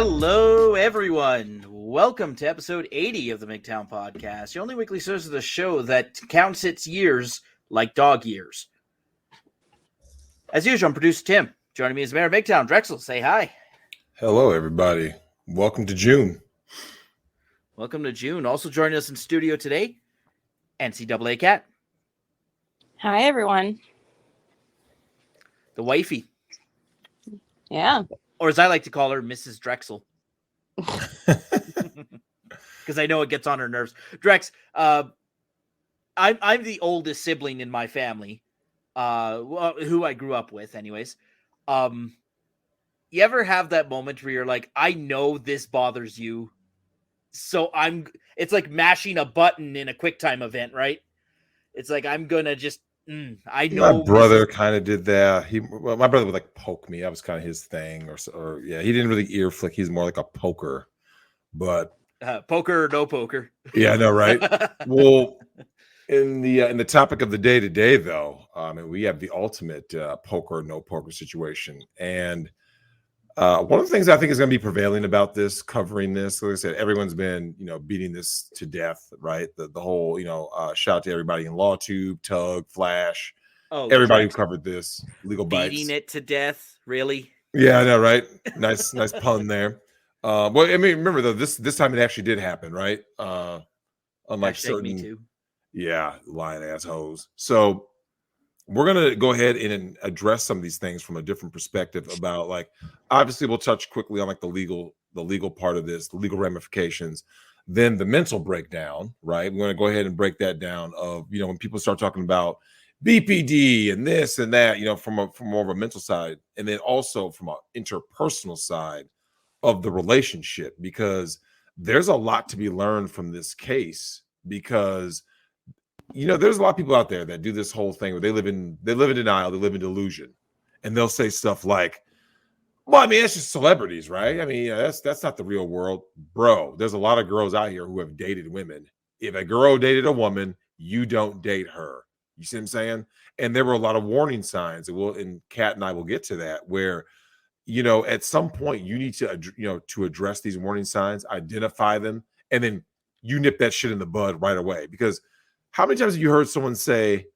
Hello, everyone. Welcome to episode 80 of the Migtown podcast, the only weekly source of the show that counts its years like dog years. As usual, I'm producer Tim. Joining me is Mayor of Migtown, Drexel. Say hi. Hello, everybody. Welcome to June. Welcome to June. Also joining us in studio today, NCAA Cat. Hi, everyone. The wifey. Yeah. Or as I like to call her, Mrs. Drexel. Because I know it gets on her nerves. Drex, I'm the oldest sibling in my family, who I grew up with anyways. You ever have that moment where you're like, I know this bothers you, so it's like mashing a button in a QuickTime event, right? It's like, I'm going to just, I know. My brother kind of did that. My brother would like poke me. That was kind of his thing. Or yeah, he didn't really ear flick. He's more like a poker. But poker or no poker. Yeah, I know, right? Well, in the topic of the day today, though, we have the ultimate poker or no poker situation. And one of the things I think is going to be prevailing about this, covering this, like I said, everyone's been, beating this to death, right? The whole, shout out to everybody in LawTube, Tug, Flash, everybody who covered this, Legal Bites. Beating it to death, really? Yeah, I know, right? Nice pun there. Well, I mean, remember though, this time it actually did happen, right? Unlike certain, MeToo. Yeah, lying assholes. So we're going to go ahead and address some of these things from a different perspective about, like, obviously we'll touch quickly on like the legal part of this, the legal ramifications, then the mental breakdown, right? We're going to go ahead and break that down of, when people start talking about BPD and this and that, from more of a mental side, and then also from an interpersonal side of the relationship, because there's a lot to be learned from this case, because there's a lot of people out there that do this whole thing where they live in denial, they live in delusion, and they'll say stuff like, well, I mean, it's just celebrities, right? I mean, that's not the real world. Bro, there's a lot of girls out here who have dated women. If a girl dated a woman, you don't date her. You see what I'm saying? And there were a lot of warning signs, and Kat and I will get to that, where, at some point you need to, to address these warning signs, identify them, and then you nip that shit in the bud right away. Because how many times have you heard someone say,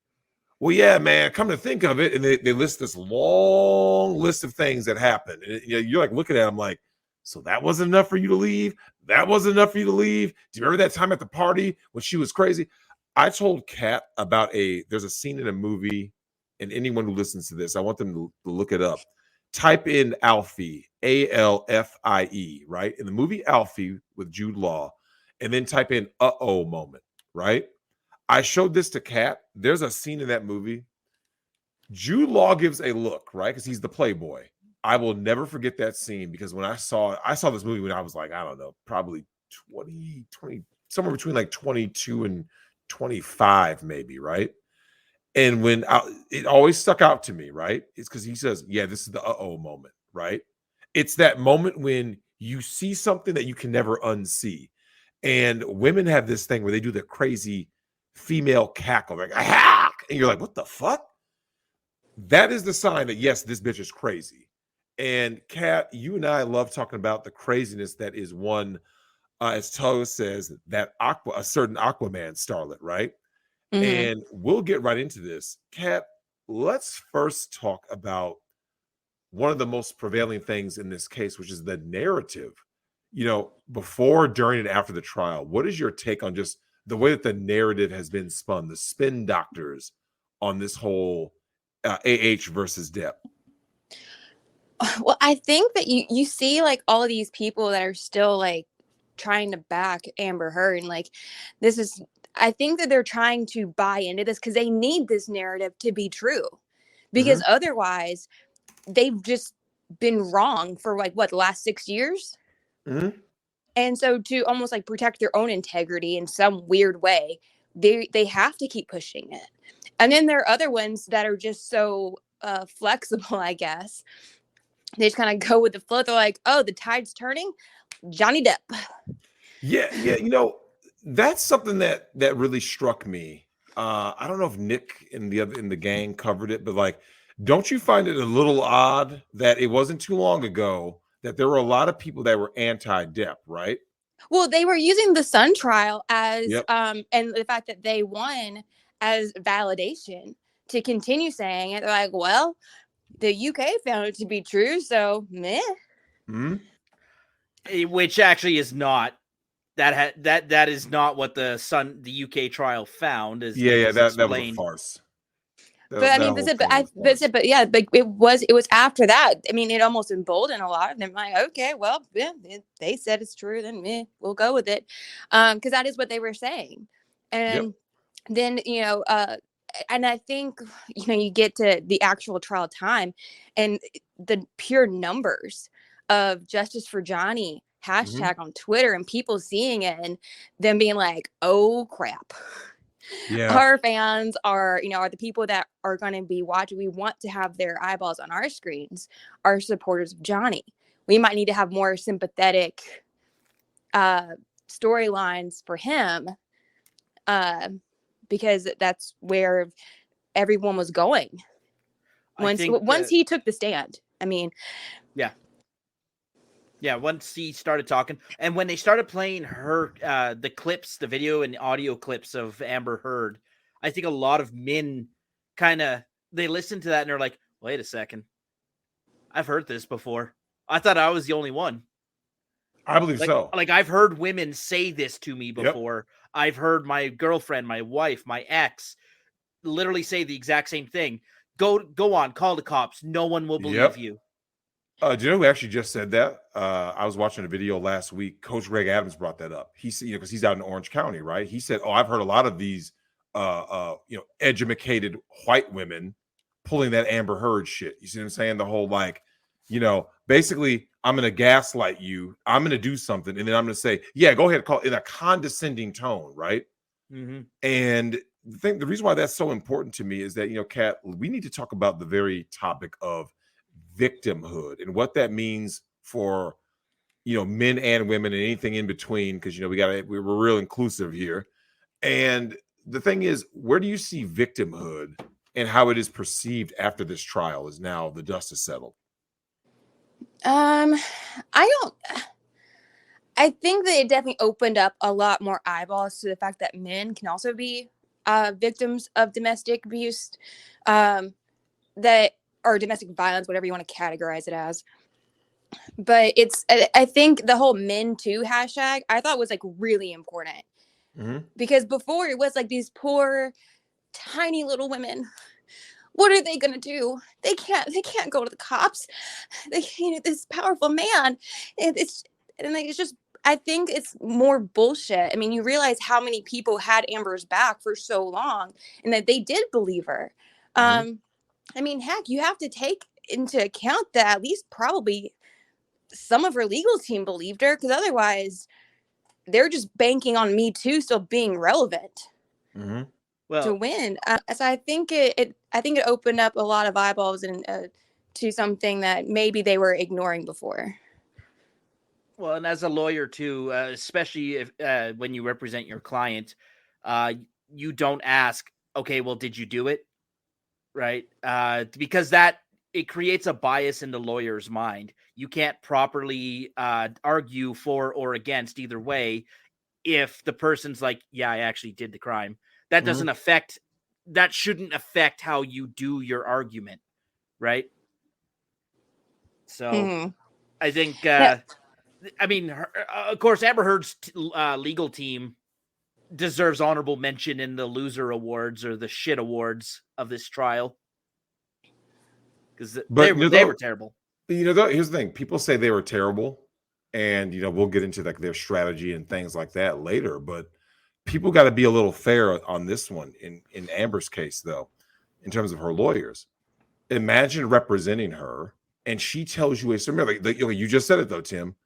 well, yeah, man, come to think of it, and they list this long list of things that happened. And you're like looking at them like, so that wasn't enough for you to leave? That wasn't enough for you to leave? Do you remember that time at the party when she was crazy? I told Kat about there's a scene in a movie, and anyone who listens to this, I want them to look it up. Type in Alfie, Alfie, right? In the movie Alfie with Jude Law, and then type in uh-oh moment, right? I showed this to Kat. There's a scene in that movie. Jude Law gives a look, right? Because he's the playboy. I will never forget that scene, because when I saw this movie when I was like, I don't know, probably 20, somewhere between like 22 and 25 maybe, right? And when it always stuck out to me, right? It's because he says, yeah, this is the uh-oh moment, right? It's that moment when you see something that you can never unsee. And women have this thing where they do the crazy female cackle, like, ah! And you're like, what the fuck? That is the sign that, yes, this bitch is crazy. And Kat, you and I love talking about the craziness that is one, as Tug says, that a certain Aquaman starlet, right? Mm-hmm. And we'll get right into this. Kat, let's first talk about one of the most prevailing things in this case, which is the narrative. Before, during, and after the trial, what is your take on just the way that the narrative has been spun, the spin doctors on this whole AH versus Depp? Well, I think that you see like all of these people that are still like trying to back Amber Heard, and like I think that they're trying to buy into this because they need this narrative to be true, because otherwise they've just been wrong for like the last 6 years. Mm-hmm. And so to almost like protect their own integrity in some weird way, they have to keep pushing it. And then there are other ones that are just so flexible, I guess. They just kind of go with the flow. They're like, oh, the tide's turning, Johnny Depp. Yeah. That's something that really struck me. I don't know if Nick in the gang covered it, but like, don't you find it a little odd that it wasn't too long ago that there were a lot of people that were anti-Depp, right? Well, they were using the Sun trial as Yep. and the fact that they won as validation to continue saying it. They're like, well, the UK found it to be true, so meh. Hmm? Which actually is not. That is not what the UK trial found. As Yeah, Nick has that was a explained. farce. But I mean, but yeah, but it was after that. I mean, it almost emboldened a lot of them. Like, okay, well, yeah, they said it's true, then we'll go with it, because that is what they were saying. And then and I think you get to the actual trial time, and the pure numbers of Justice for Johnny hashtag on Twitter, and people seeing it and them being like, oh crap. Yeah. Our fans are the people that are going to be watching. We want to have their eyeballs on our screens, are supporters of Johnny. We might need to have more sympathetic storylines for him, because that's where everyone was going once he took the stand. I mean, yeah, once he started talking, and when they started playing her the clips, the video and audio clips of Amber Heard, I think a lot of men they listened to that and they're like, wait a second, I've heard this before. I thought I was the only one. I believe so. Like, I've heard women say this to me before. Yep. I've heard my girlfriend, my wife, my ex literally say the exact same thing. Go on, call the cops. No one will believe you. Do you know who actually just said that? I was watching a video last week. Coach Greg Adams brought that up. He said, because he's out in Orange County, right? He said, I've heard a lot of these, educated white women pulling that Amber Heard shit. You see what I'm saying? The whole, basically, I'm going to gaslight you. I'm going to do something. And then I'm going to say, yeah, go ahead, call in a condescending tone, right? Mm-hmm. And the reason why that's so important to me is that, Kat, we need to talk about the very topic of victimhood and what that means for men and women and anything in between, because we're real inclusive here. And the thing is, where do you see victimhood and how it is perceived after this trial is now the dust is settled? I think that it definitely opened up a lot more eyeballs to the fact that men can also be victims of domestic abuse, or domestic violence, whatever you want to categorize it as. But I think the whole men too hashtag I thought was really important, because before it was these poor tiny little women. What are they gonna do? They can't go to the cops. This powerful man. It's just, I think it's more bullshit. I mean, you realize how many people had Amber's back for so long and that they did believe her. I mean, heck, you have to take into account that at least probably some of her legal team believed her, because otherwise they're just banking on MeToo still being relevant to win. So I think it opened up a lot of eyeballs and to something that maybe they were ignoring before. Well, and as a lawyer too, especially if when you represent your client, you don't ask, okay, well, did you do it? Right? Because that it creates a bias in the lawyer's mind. You can't properly argue for or against either way if the person's like, yeah, I actually did the crime. That doesn't affect, that shouldn't affect how you do your argument, right? So I think, I mean, of course, Amber Heard's legal team deserves honorable mention in the loser awards or the shit awards of this trial. Because they were terrible. Here's the thing. People say they were terrible. And, we'll get into their strategy and things like that later. But people got to be a little fair on this one. In Amber's case, though, in terms of her lawyers. Imagine representing her and she tells you a story. You just said it, though, Tim.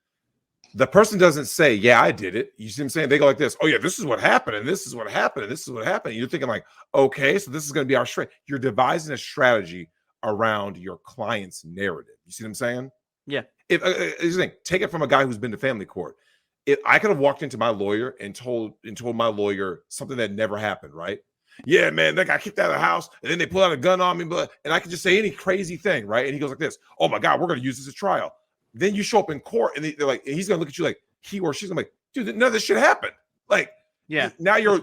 The person doesn't say, yeah, I did it. You see what I'm saying? They go like this. Oh, yeah, this is what happened. And this is what happened. And this is what happened. And you're thinking okay, so this is going to be our strategy. You're devising a strategy around your client's narrative. You see what I'm saying? Yeah. If take it from a guy who's been to family court. If I could have walked into my lawyer and told my lawyer something that never happened, right? Yeah, man, that guy kicked out of the house, and then they pulled out a gun on me, and I could just say any crazy thing, right? And he goes like this, oh my God, we're going to use this as trial. Then you show up in court, and they're like, and he's gonna look at you like he or she's gonna be like, dude, none of this shit happened. Like, Yeah. now your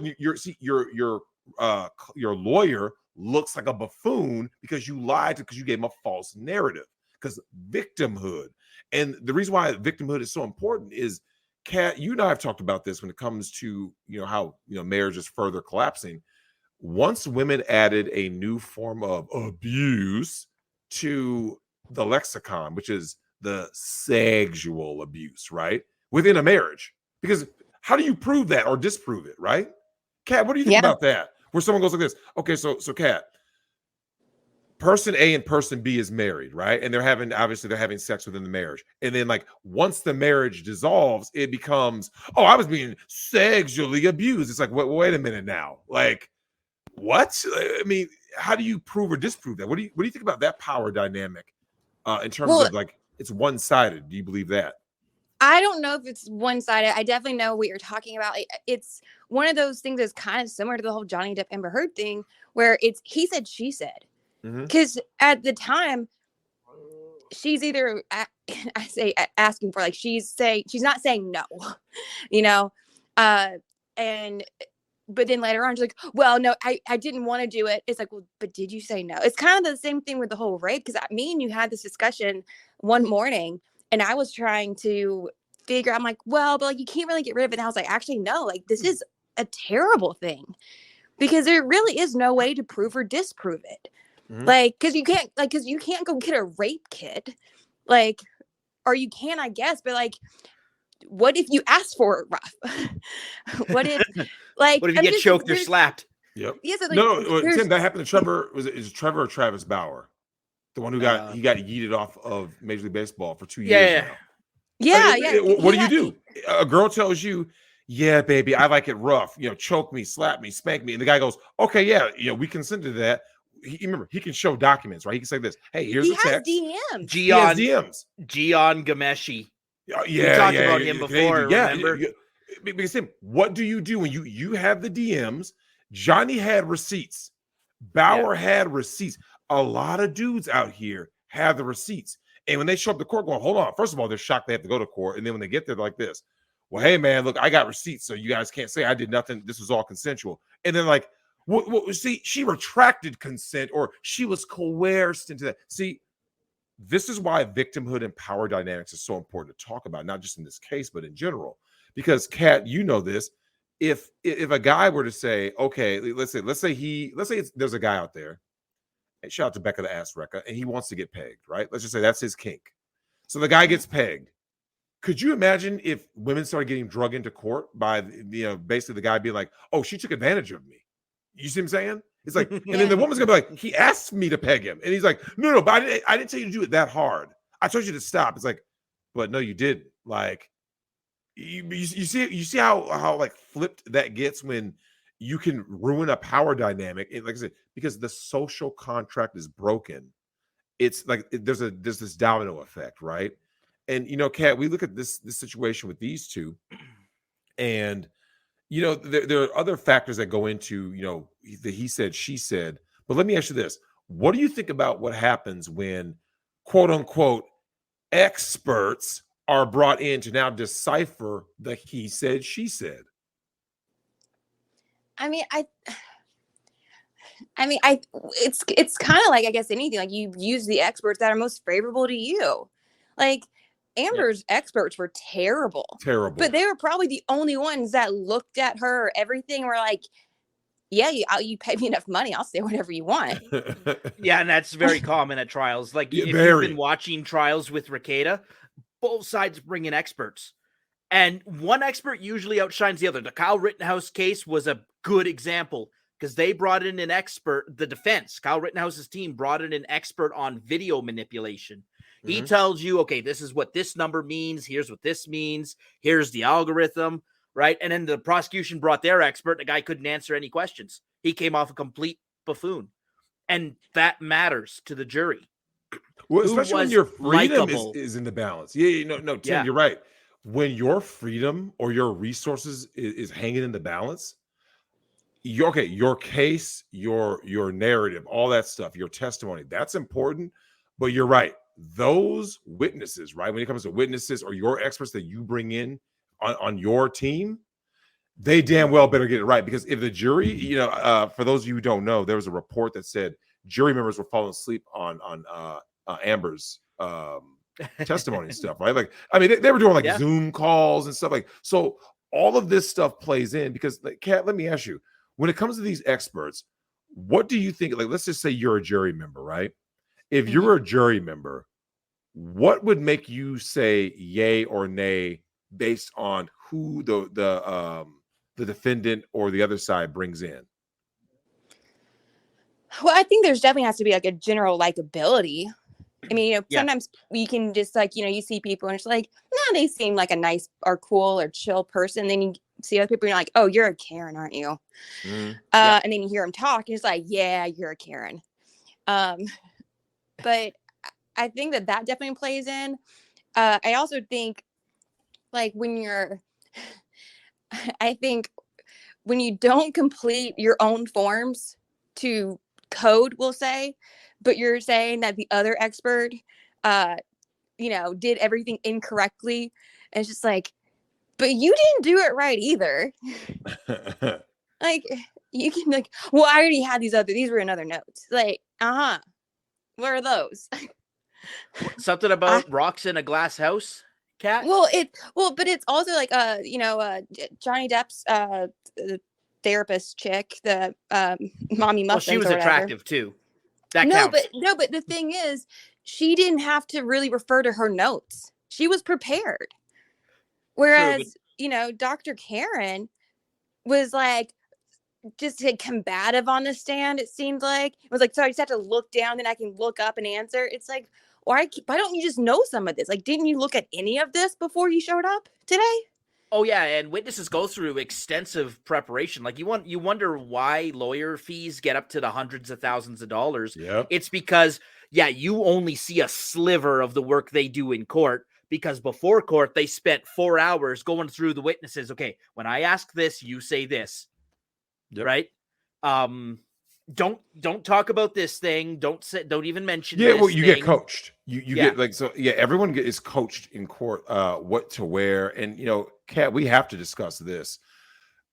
lawyer looks like a buffoon because you lied because you gave him a false narrative. Because victimhood, and the reason why victimhood is so important is, Kat, you and I have talked about this when it comes to how marriage is further collapsing. Once women added a new form of abuse to the lexicon, which is the sexual abuse, right, within a marriage, because how do you prove that or disprove it, right? Kat, what do you think about that? Where someone goes like this, okay, so Kat, person A and person B is married, right? And they're having sex within the marriage. And then like once the marriage dissolves, it becomes, oh, I was being sexually abused. It's like, wait a minute now. Like, what? I mean, how do you prove or disprove that? What do you think about that power dynamic in terms of like it's one-sided? Do you believe that? I don't know if it's one-sided. I definitely know what you're talking about. It's one of those things that's kind of similar to the whole Johnny Depp Amber Heard thing, where it's he said, she said. Because at the time, she's either asking for, like, she's not saying no, but then later on she's like, well, no, I didn't want to do it. It's like, well, but did you say no? It's kind of the same thing with the whole rape, because me and you had this discussion one morning, and I was trying to figure out, I'm like, well, but like you can't really get rid of it. And I was like, actually, no, like this is a terrible thing, because there really is no way to prove or disprove it. Like, because you can't go get a rape kit, like, or you can, I guess, but like, what if you ask for it rough? What if you get choked or slapped? Yep. Yeah, so no, Tim, that happened to Trevor. Is Trevor or Travis Bauer, the one who got yeeted off of Major League Baseball for 2 years now? Yeah. What do? A girl tells you, yeah, baby, I like it rough. Choke me, slap me, spank me, and the guy goes, okay, yeah, we consented to that. Remember, he can show documents, right? He can say this. Hey, here's the text. DMs. Gian Gameshi. We talked about him before. Remember? Because Tim, what do you do when you have the DMs? Johnny had receipts. Bauer had receipts. A lot of dudes out here have the receipts. And when they show up to court going, hold on. First of all, they're shocked they have to go to court. And then when they get there, they're like this. Well, hey, man, look, I got receipts, so you guys can't say I did nothing. This was all consensual. And then like, see, she retracted consent, or she was coerced into that. See, this is why victimhood and power dynamics is so important to talk about, not just in this case, but in general. Because, Kat, you know this. If a guy were to say, okay, let's say there's a guy out there, and shout out to Becca the Ass Wrecker, and he wants to get pegged, right? Let's just say that's his kink. So the guy gets pegged. Could you imagine if women started getting drug into court by basically the guy being like, oh, she took advantage of me? You see what I'm saying? It's like, and then the woman's gonna be like, he asked me to peg him, and he's like, no, but I didn't tell you to do it that hard. I told you to stop. It's like, but no, you didn't. Like, you see how like flipped that gets when you can ruin a power dynamic. And like I said, because the social contract is broken, it's like there's this domino effect, right? And Kat, we look at this situation with these two, and there are other factors that go into, the he said, she said. But let me ask you this. What do you think about what happens when, quote unquote, experts are brought in to now decipher the he said, she said? It's kind of like, I guess, anything. Like, you use the experts that are most favorable to you. Like, Amber's experts were terrible, but they were probably the only ones that looked at her, everything, were like, yeah, you pay me enough money, I'll say whatever you want. Yeah, and that's very common at trials. Like, if you've been watching trials with Ricada, both sides bring in experts, and one expert usually outshines the other. The Kyle Rittenhouse case was a good example, because they brought in an expert. The defense, Kyle Rittenhouse's team, brought in an expert on video manipulation. He tells you, okay, this is what this number means. Here's what this means. Here's the algorithm, right? And then the prosecution brought their expert. The guy couldn't answer any questions. He came off a complete buffoon. And that matters to the jury. Well, especially when your freedom is in the balance. No, Tim, you're right. When your freedom or your resources is hanging in the balance, your case, your narrative, all that stuff, your testimony, that's important. But you're right. those witnesses, right? When it comes to witnesses or your experts that you bring in on your team, they damn well better get it right. Because if the jury, for those of you who don't know, there was a report that said jury members were falling asleep on Amber's testimony and stuff, right? Like, I mean, they were doing like Zoom calls and stuff like, so all of this stuff plays in because, like, Kat, let me ask you, when it comes to these experts, what do you think? Like, let's just say you're a jury member, right? If you're a jury member, what would make you say yay or nay based on who the defendant or the other side brings in? Well, I think there's definitely has to be like a general likability. I mean, sometimes you can just like, you see people and it's like, no, they seem like a nice or cool or chill person. Then you see other people and you're like, oh, you're a Karen, aren't you? And then you hear them talk and it's like, yeah, you're a Karen. But I think that definitely plays in. I also think like when you don't complete your own forms to code, we'll say, but you're saying that the other expert, did everything incorrectly. And it's just like, but you didn't do it right either. Like, you can like, well, I already had these were in other notes. Like, where are those? Something about rocks in a glass house, Cat? But it's also like, Johnny Depp's therapist chick, the mommy muffins. Well, she was attractive too. That counts. But the thing is, she didn't have to really refer to her notes. She was prepared. Whereas, Dr. Karen was like just combative on the stand. It seemed like it was like, so I just have to look down, then I can look up and answer. It's like, why don't you just know some of this? Like, didn't you look at any of this before you showed up today? Oh yeah, and witnesses go through extensive preparation. Like you wonder why lawyer fees get up to the hundreds of thousands of dollars. Yep. It's because you only see a sliver of the work they do in court, because before court they spent 4 hours going through the witnesses. Okay, when I ask this, you say this. Yep. Right? Don't talk about this thing. Don't even mention this well, you thing. get coached. You get like, so everyone is coached in court what to wear. And Kat, we have to discuss this.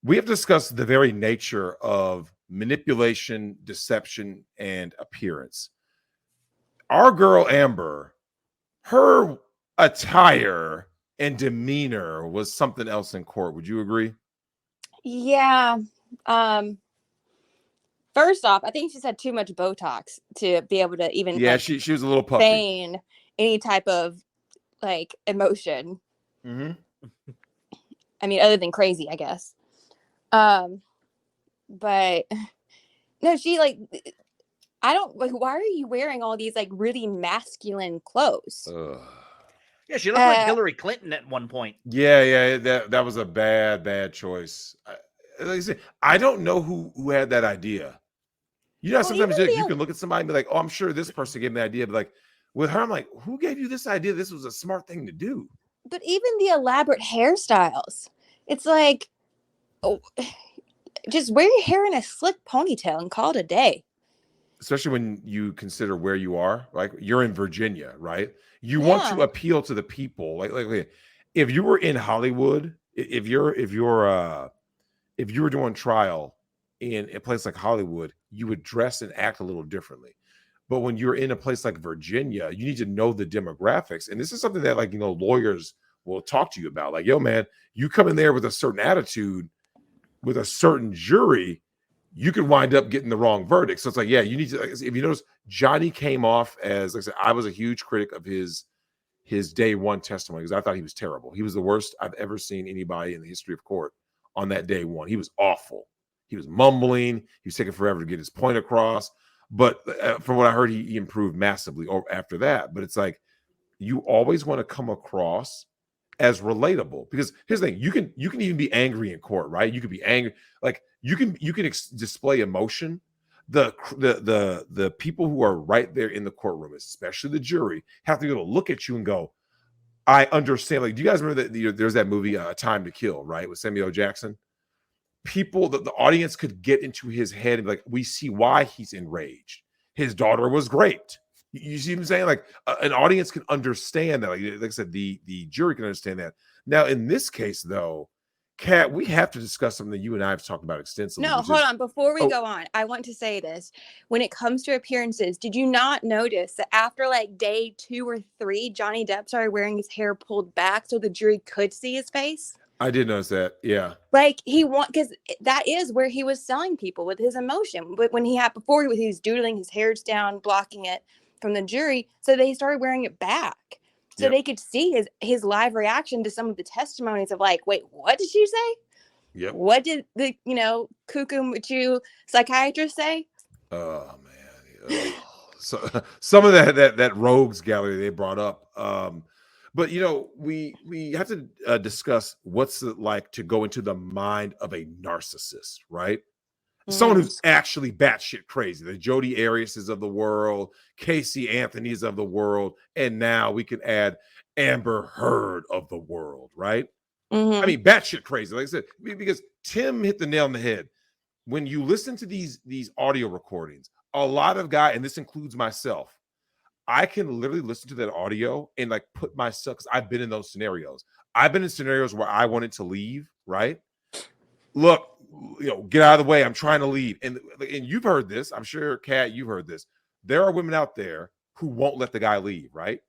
We have discussed the very nature of manipulation, deception, and appearance. Our girl Amber, her attire and demeanor was something else in court. Would you agree? Yeah. First off, I think she's had too much Botox to be able to even she was a little puffy. Feign any type of like emotion. Mm-hmm. I mean, other than crazy, I guess. But no, she like, I don't like. Why are you wearing all these like really masculine clothes? Yeah, she looked like Hillary Clinton at one point. Yeah, that was a bad choice. Like I said, I don't know who had that idea. Sometimes you can look at somebody and be like, oh, I'm sure this person gave me the idea. But like with her, I'm like, who gave you this idea? This was a smart thing to do. But even the elaborate hairstyles, it's like, just wear your hair in a slick ponytail and call it a day. Especially when you consider where you are. Like you're in Virginia, right? You want to appeal to the people. Like if you were in Hollywood, if you were doing trial in a place like Hollywood, you would dress and act a little differently. But when you're in a place like Virginia, you need to know the demographics. And this is something that lawyers will talk to you about. Like, yo, man, you come in there with a certain attitude, with a certain jury, you could wind up getting the wrong verdict. So it's like, you need to, if you notice, Johnny came off as, like I said, I was a huge critic of his day one testimony because I thought he was terrible. He was the worst I've ever seen anybody in the history of court on that day one. He was awful. He was mumbling. He was taking forever to get his point across. But from what I heard, he improved massively after that. But it's like, you always want to come across as relatable, because here's the thing: you can even be angry in court, right? You can be angry, like you can display emotion. The people who are right there in the courtroom, especially the jury, have to be able to look at you and go, I understand. Like, do you guys remember that there's that movie Time to Kill, right, with Samuel L. Jackson? People, the audience could get into his head and be like, we see why he's enraged. His daughter was raped. You see what I'm saying? Like an audience can understand that. Like I said, the jury can understand that. Now, in this case, though, Kat, we have to discuss something that you and I have talked about extensively. No, hold on. Before we go on, I want to say this. When it comes to appearances, did you not notice that after like day 2 or 3, Johnny Depp started wearing his hair pulled back so the jury could see his face? I did notice that. Yeah. Like because that is where he was selling people with his emotion. But when he was doodling, his hair's down, blocking it from the jury. So they started wearing it back. So they could see his live reaction to some of the testimonies of like, wait, what did she say? Yep. What did the, cuckoo machu psychiatrist say? Oh man. So some of that rogues gallery they brought up. But we have to discuss what's it like to go into the mind of a narcissist, right? Someone who's actually batshit crazy. The Jodi Ariases of the world, Casey Anthony's of the world, and now we can add Amber Heard of the world, right? I mean, batshit crazy. Like I said, because Tim hit the nail on the head. When you listen to these audio recordings, a lot of guys, and this includes myself, I can literally listen to that audio and like put myself, because I've been in those scenarios. I've been in scenarios where I wanted to leave, right? Look, get out of the way. I'm trying to leave. And you've heard this. I'm sure, Kat, you've heard this. There are women out there who won't let the guy leave, right?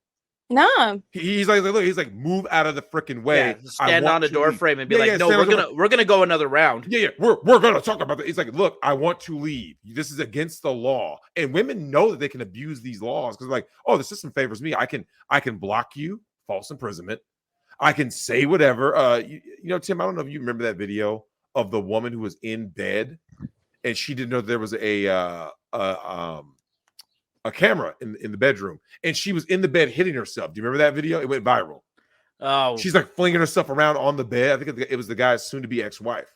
No. He's like, look, he's like, move out of the freaking way. Yeah, stand on the door leave. frame and be like, no, we're gonna go another round. Yeah, we're gonna talk about that. He's like, look, I want to leave. This is against the law. And women know that they can abuse these laws because like, oh, the system favors me. I can block you, false imprisonment. I can say whatever. Tim, I don't know if you remember that video of the woman who was in bed and she didn't know there was a camera in the bedroom, and she was in the bed hitting herself. Do you remember that video? It went viral. Oh, she's like flinging herself around on the bed. I think it was the guy's soon-to-be ex-wife.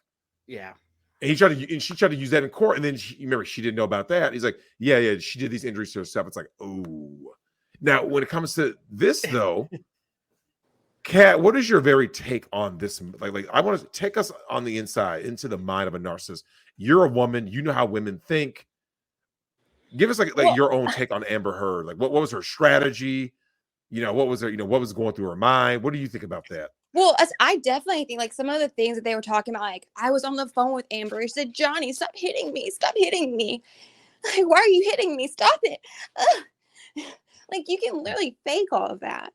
Yeah, and she tried to use that in court, and then remember she didn't know about that. He's like, yeah, she did these injuries to herself. It's like, oh. Now, when it comes to this, though, Kat, what is your very take on this? Like, I want to take us on the inside into the mind of a narcissist. You're a woman. You know how women think. Give us like your own take on Amber Heard. Like, what was her strategy? What was what was going through her mind? What do you think about that? Well, I definitely think like some of the things that they were talking about, like I was on the phone with Amber. She said, Johnny, stop hitting me. Stop hitting me. Like, why are you hitting me? Stop it. Ugh. Like, you can literally fake all of that.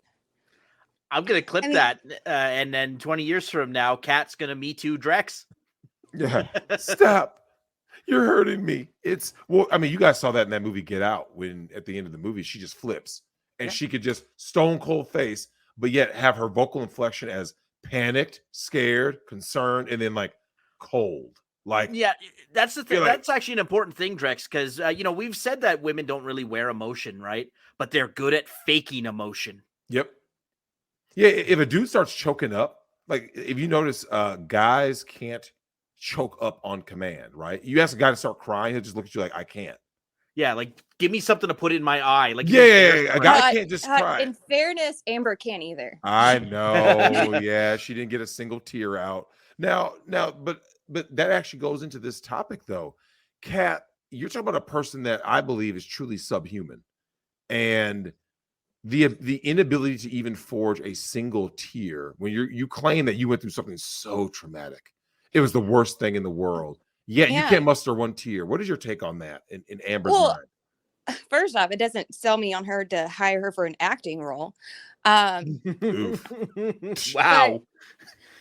I'm going to clip that. And then 20 years from now, Kat's going to MeToo Drex. Yeah. Stop. You're hurting me. You guys saw that in that movie Get Out when at the end of the movie, she just flips and she could just stone cold face, but yet have her vocal inflection as panicked, scared, concerned, and then like cold. Like, yeah, that's the thing. That's actually an important thing, Drex, because, we've said that women don't really wear emotion, right? But they're good at faking emotion. Yep. Yeah. If a dude starts choking up, like if you notice, guys can't choke up on command, right? You ask a guy to start crying, he'll just look at you like, I can't. Yeah, like give me something to put in my eye. Like, a guy can't just cry. In fairness, Amber can't either. I know. Yeah, she didn't get a single tear out. Now, but that actually goes into this topic though. Kat, you're talking about a person that I believe is truly subhuman, and the inability to even forge a single tear when you claim that you went through something so traumatic. It was the worst thing in the world. Yet you can't muster one tear. What is your take on that in Amber's mind? First off, it doesn't sell me on her to hire her for an acting role. Wow.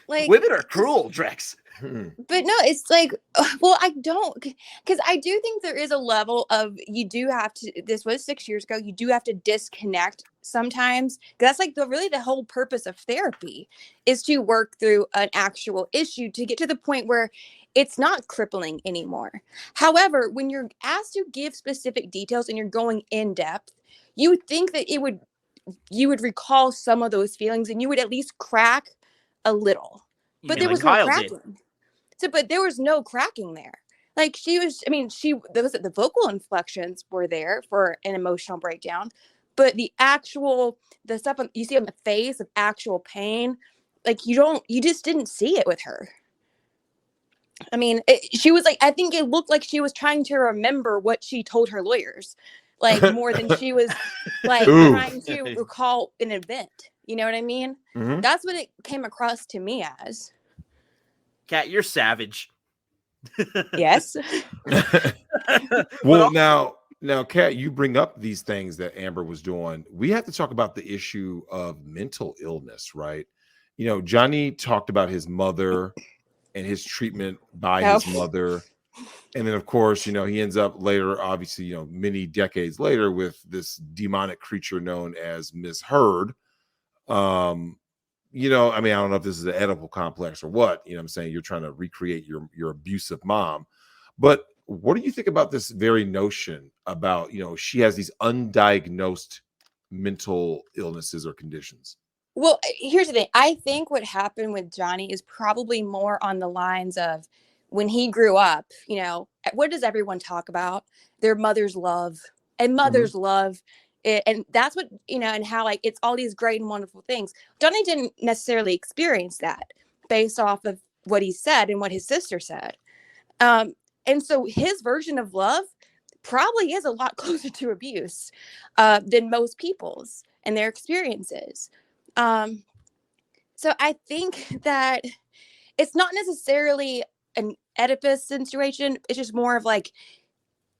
Like, women are cruel, Drex. But no, it's like, well, I don't, because I do think there is a level of, you do have to, this was 6 years ago, you do have to disconnect sometimes. That's like really the whole purpose of therapy is to work through an actual issue to get to the point where it's not crippling anymore. However, when you're asked to give specific details and you're going in depth, you would think that you would recall some of those feelings and you would at least crack a little. But there was no cracking. But there was no cracking there. Like the vocal inflections were there for an emotional breakdown, but the stuff you see on the face of actual pain, like you just didn't see it with her. I mean, she was like, I think it looked like she was trying to remember what she told her lawyers. like more than she was like Ooh. trying to recall an event. You know what I mean? Mhm. That's what it came across to me as. Cat, you're savage. Yes. Well, now, Kat, you bring up these things that Amber was doing. We have to talk about the issue of mental illness, right? You know, Johnny talked about his mother and his treatment by his mother. And then, of course, you know, he ends up later, obviously, you know, many decades later with this demonic creature known as Miss Heard. You know, I mean, I don't know if this is an Oedipal complex or what, you know what I'm saying? You're trying to recreate your abusive mom. But what do you think about this very notion about, you know, she has these undiagnosed mental illnesses or conditions? Well, here's the thing. I think what happened with Johnny is probably more on the lines of when he grew up, you know, what does everyone talk about? Their mother's love and mother's love. And that's what, you know, and how like it's all these great and wonderful things. Johnny didn't necessarily experience that based off of what he said and what his sister said. And so his version of love probably is a lot closer to abuse than most people's and their experiences. So I think that it's not necessarily an Oedipus situation. It's just more of like,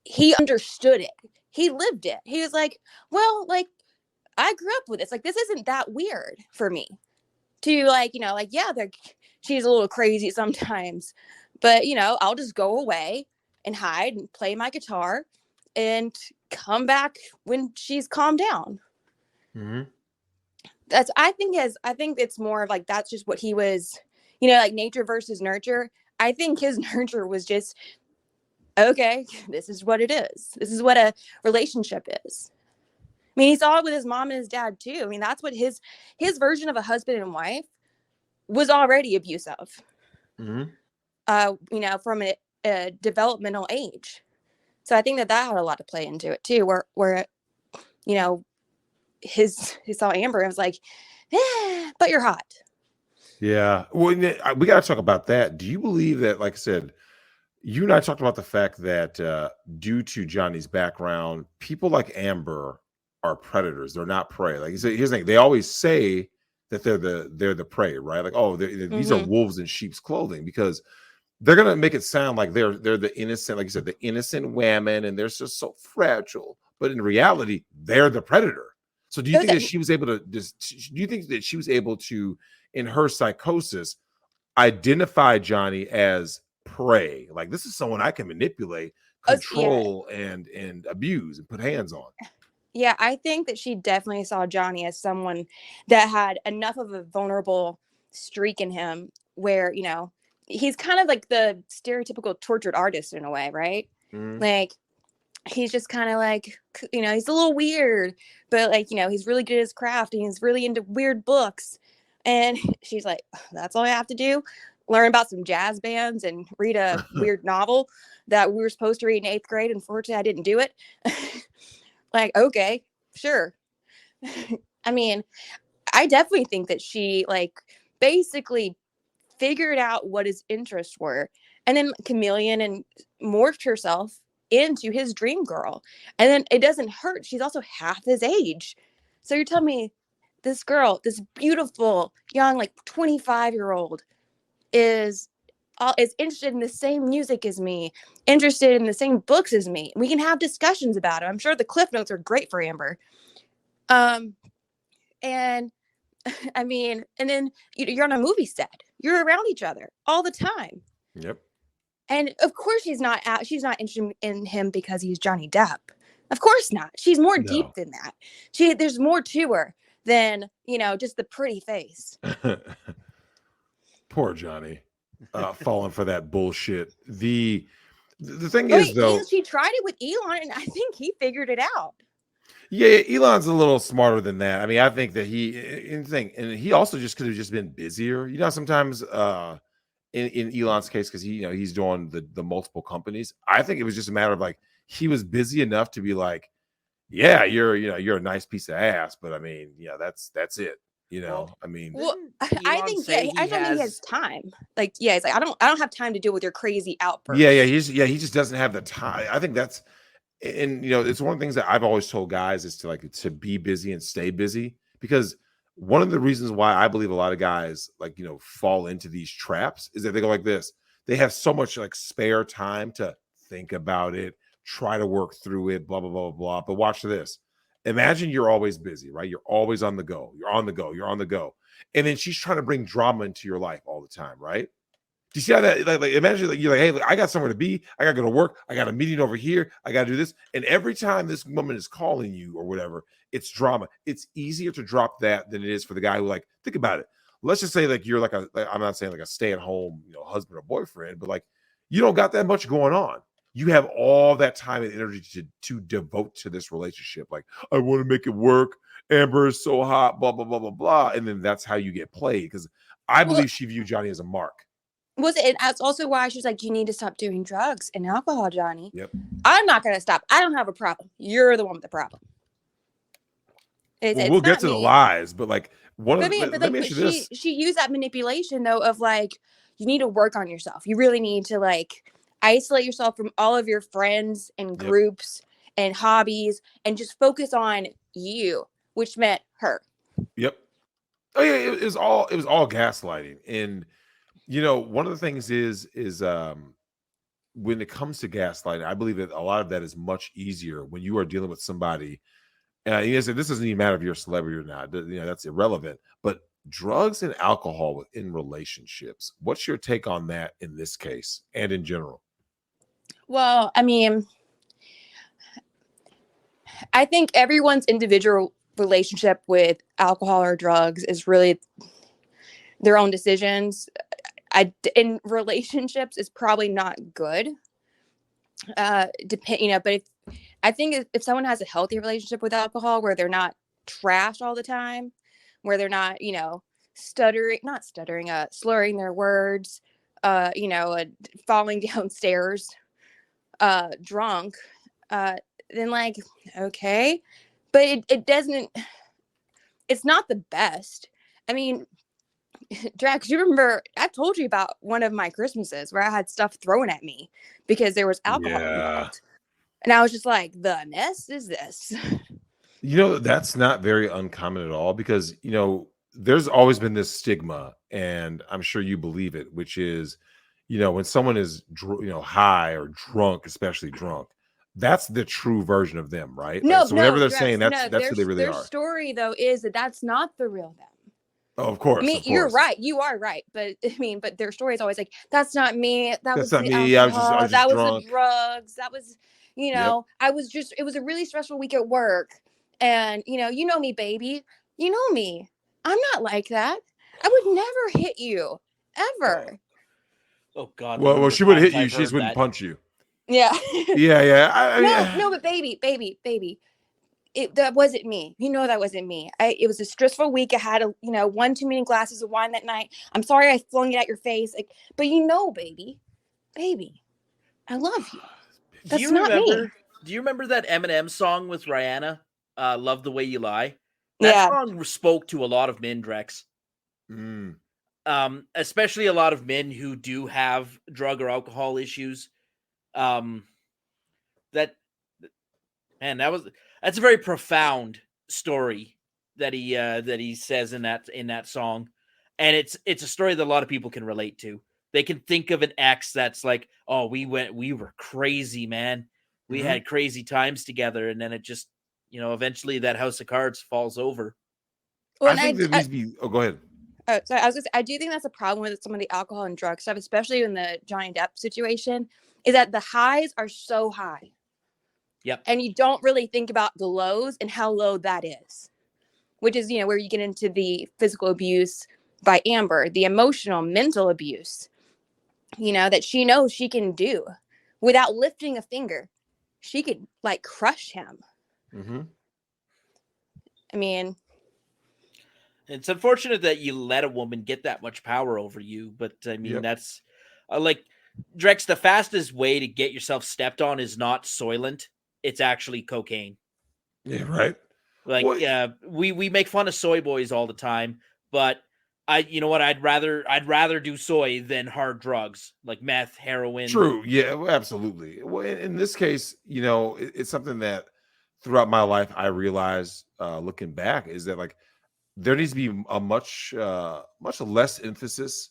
he understood it. He lived it. He was like, well, like, I grew up with this. Like, this isn't that weird for me to like, you know, like, yeah, she's a little crazy sometimes, but you know, I'll just go away and hide and play my guitar and come back when she's calmed down. I think it's more of like, that's just what he was, you know, like nature versus nurture. I think his nurture was just, okay, this is what it is. This is what a relationship is. I mean, he saw it with his mom and his dad too. I mean, that's what his version of a husband and wife was already abusive. You know, from a developmental age. So I think that had a lot to play into it too, where you know, he saw Amber and was like, but you're hot. Yeah. Well, we got to talk about that. Do you believe that, like I said, you and I talked about the fact that due to Johnny's background, people like Amber are predators. They're not prey. Like here's the thing. They always say that they're the prey, right? Like, oh, these are wolves in sheep's clothing, because they're gonna make it sound like they're the innocent, like you said, the innocent women, and they're just so fragile. But in reality, they're the predator. So do you think that she was able to do you think that she was able to, in her psychosis, identify Johnny as prey? Like, this is someone I can manipulate, control, and abuse and put hands on. Yeah, I think that she definitely saw Johnny as someone that had enough of a vulnerable streak in him where, you know, he's kind of like the stereotypical tortured artist in a way, right? Like, he's just kind of like, you know, he's a little weird, but like, you know, he's really good at his craft and he's really into weird books. And she's like, that's all I have to do? Learn about some jazz bands and read a weird novel that we were supposed to read in 8th grade. Unfortunately, I didn't do it. Like, okay, sure. I mean, I definitely think that she like basically figured out what his interests were and then chameleon and morphed herself into his dream girl. And then it doesn't hurt. She's also half his age. So you're telling me this girl, this beautiful young, like 25-year-old is interested in the same music as me, interested in the same books as me. We can have discussions about it. I'm sure the Cliff Notes are great for Amber. And I mean, and then you're on a movie set. You're around each other all the time. Yep. And of course she's not interested in him because he's Johnny Depp. Of course not. She's more deep than that. There's more to her than, you know, just the pretty face. Poor Johnny. Falling for that bullshit. The thing is, though, she tried it with Elon, and I think he figured it out. Yeah, Elon's a little smarter than that. I mean, I think that and he also just could have just been busier. You know, sometimes in Elon's case, because he's doing the multiple companies. I think it was just a matter of like he was busy enough to be like, yeah, you're a nice piece of ass, but I mean, yeah, that's it. You know, Well, I mean, I think I don't think he has time. Like, yeah, it's like I don't have time to deal with your crazy outbursts. Yeah, he just doesn't have the time. I think that's and it's one of the things that I've always told guys is to be busy and stay busy, because one of the reasons why I believe a lot of guys fall into these traps is that they go like this. They have so much spare time to think about it, try to work through it, blah, blah, blah, blah. But watch this. Imagine you're always busy, right? You're always on the go. You're on the go. You're on the go. And then she's trying to bring drama into your life all the time, right? Do you see how that, imagine you're like, hey, look, I got somewhere to be. I got to go to work. I got a meeting over here. I got to do this. And every time this woman is calling you or whatever, it's drama. It's easier to drop that than it is for the guy who, think about it. Let's just say you're I'm not saying a stay-at-home, husband or boyfriend, but you don't got that much going on. You have all that time and energy to devote to this relationship. I want to make it work. Amber is so hot, blah, blah, blah, blah, blah. And then that's how you get played, because I believe she viewed Johnny as a mark. That's also why she's like, you need to stop doing drugs and alcohol, Johnny. Yep. I'm not going to stop. I don't have a problem. You're the one with the problem. We'll get to the lies, but let me ask you this. She used that manipulation though of you need to work on yourself. You really need to isolate yourself from all of your friends and groups and hobbies and just focus on you, which meant her. Yep. Oh yeah, it was all gaslighting. And one of the things is when it comes to gaslighting, I believe that a lot of that is much easier when you are dealing with somebody. And this doesn't even matter if you're a celebrity or not. That's irrelevant. But drugs and alcohol within relationships, what's your take on that in this case and in general? Well, I mean, I think everyone's individual relationship with alcohol or drugs is really their own decisions. In relationships is probably not good. But I think if someone has a healthy relationship with alcohol where they're not trashed all the time, where they're not, slurring their words, falling downstairs, drunk, then okay. But it doesn't, it's not the best. I mean, Drax, you remember I told you about one of my Christmases where I had stuff thrown at me because there was alcohol involved. And I was just like, the mess is this. That's not very uncommon at all, because, there's always been this stigma, and I'm sure you believe it, which is, when someone is, high or drunk, especially drunk, that's the true version of them, right? So whatever they're saying, that's who they really are. Their story, though, is that that's not the real them. Oh, of course. You're right. You are right. But but their story is always like, that's not me. That's not me. Alcohol. I was just drunk. Was the drugs. That was, it was a really stressful week at work. And, you know me, baby. You know me. I'm not like that. I would never hit you. Ever. Oh, God. Well, she would hit you. She just wouldn't punch you. Yeah. Yeah. No, but baby. That wasn't me. That wasn't me. It was a stressful week. I had one too many glasses of wine that night. I'm sorry I flung it at your face. But baby, I love you. That's not me. Do you remember that Eminem song with Rihanna? Love the Way You Lie. That song spoke to a lot of men, Drex. Especially a lot of men who do have drug or alcohol issues. That's a very profound story that he says in that song, and it's a story that a lot of people can relate to. They can think of an ex that's like, oh, we were crazy, man. We had crazy times together, and then it just, eventually that house of cards falls over. Well, I think there needs to be. Oh, go ahead. Oh, so I do think that's a problem with some of the alcohol and drug stuff, especially in the Johnny Depp situation, is that the highs are so high. Yep. And you don't really think about the lows and how low that is, which is, where you get into the physical abuse by Amber, the emotional, mental abuse, that she knows she can do without lifting a finger. She could crush him. Mm-hmm. I mean, it's unfortunate that you let a woman get that much power over you, but I mean, that's Drex, the fastest way to get yourself stepped on is not Soylent. It's actually cocaine. Yeah, right. We make fun of soy boys all the time, but you know what? I'd rather do soy than hard drugs like meth, heroin. True. Yeah, well, absolutely. Well, in this case, it's something that throughout my life I realized, looking back, is that like there needs to be a much less emphasis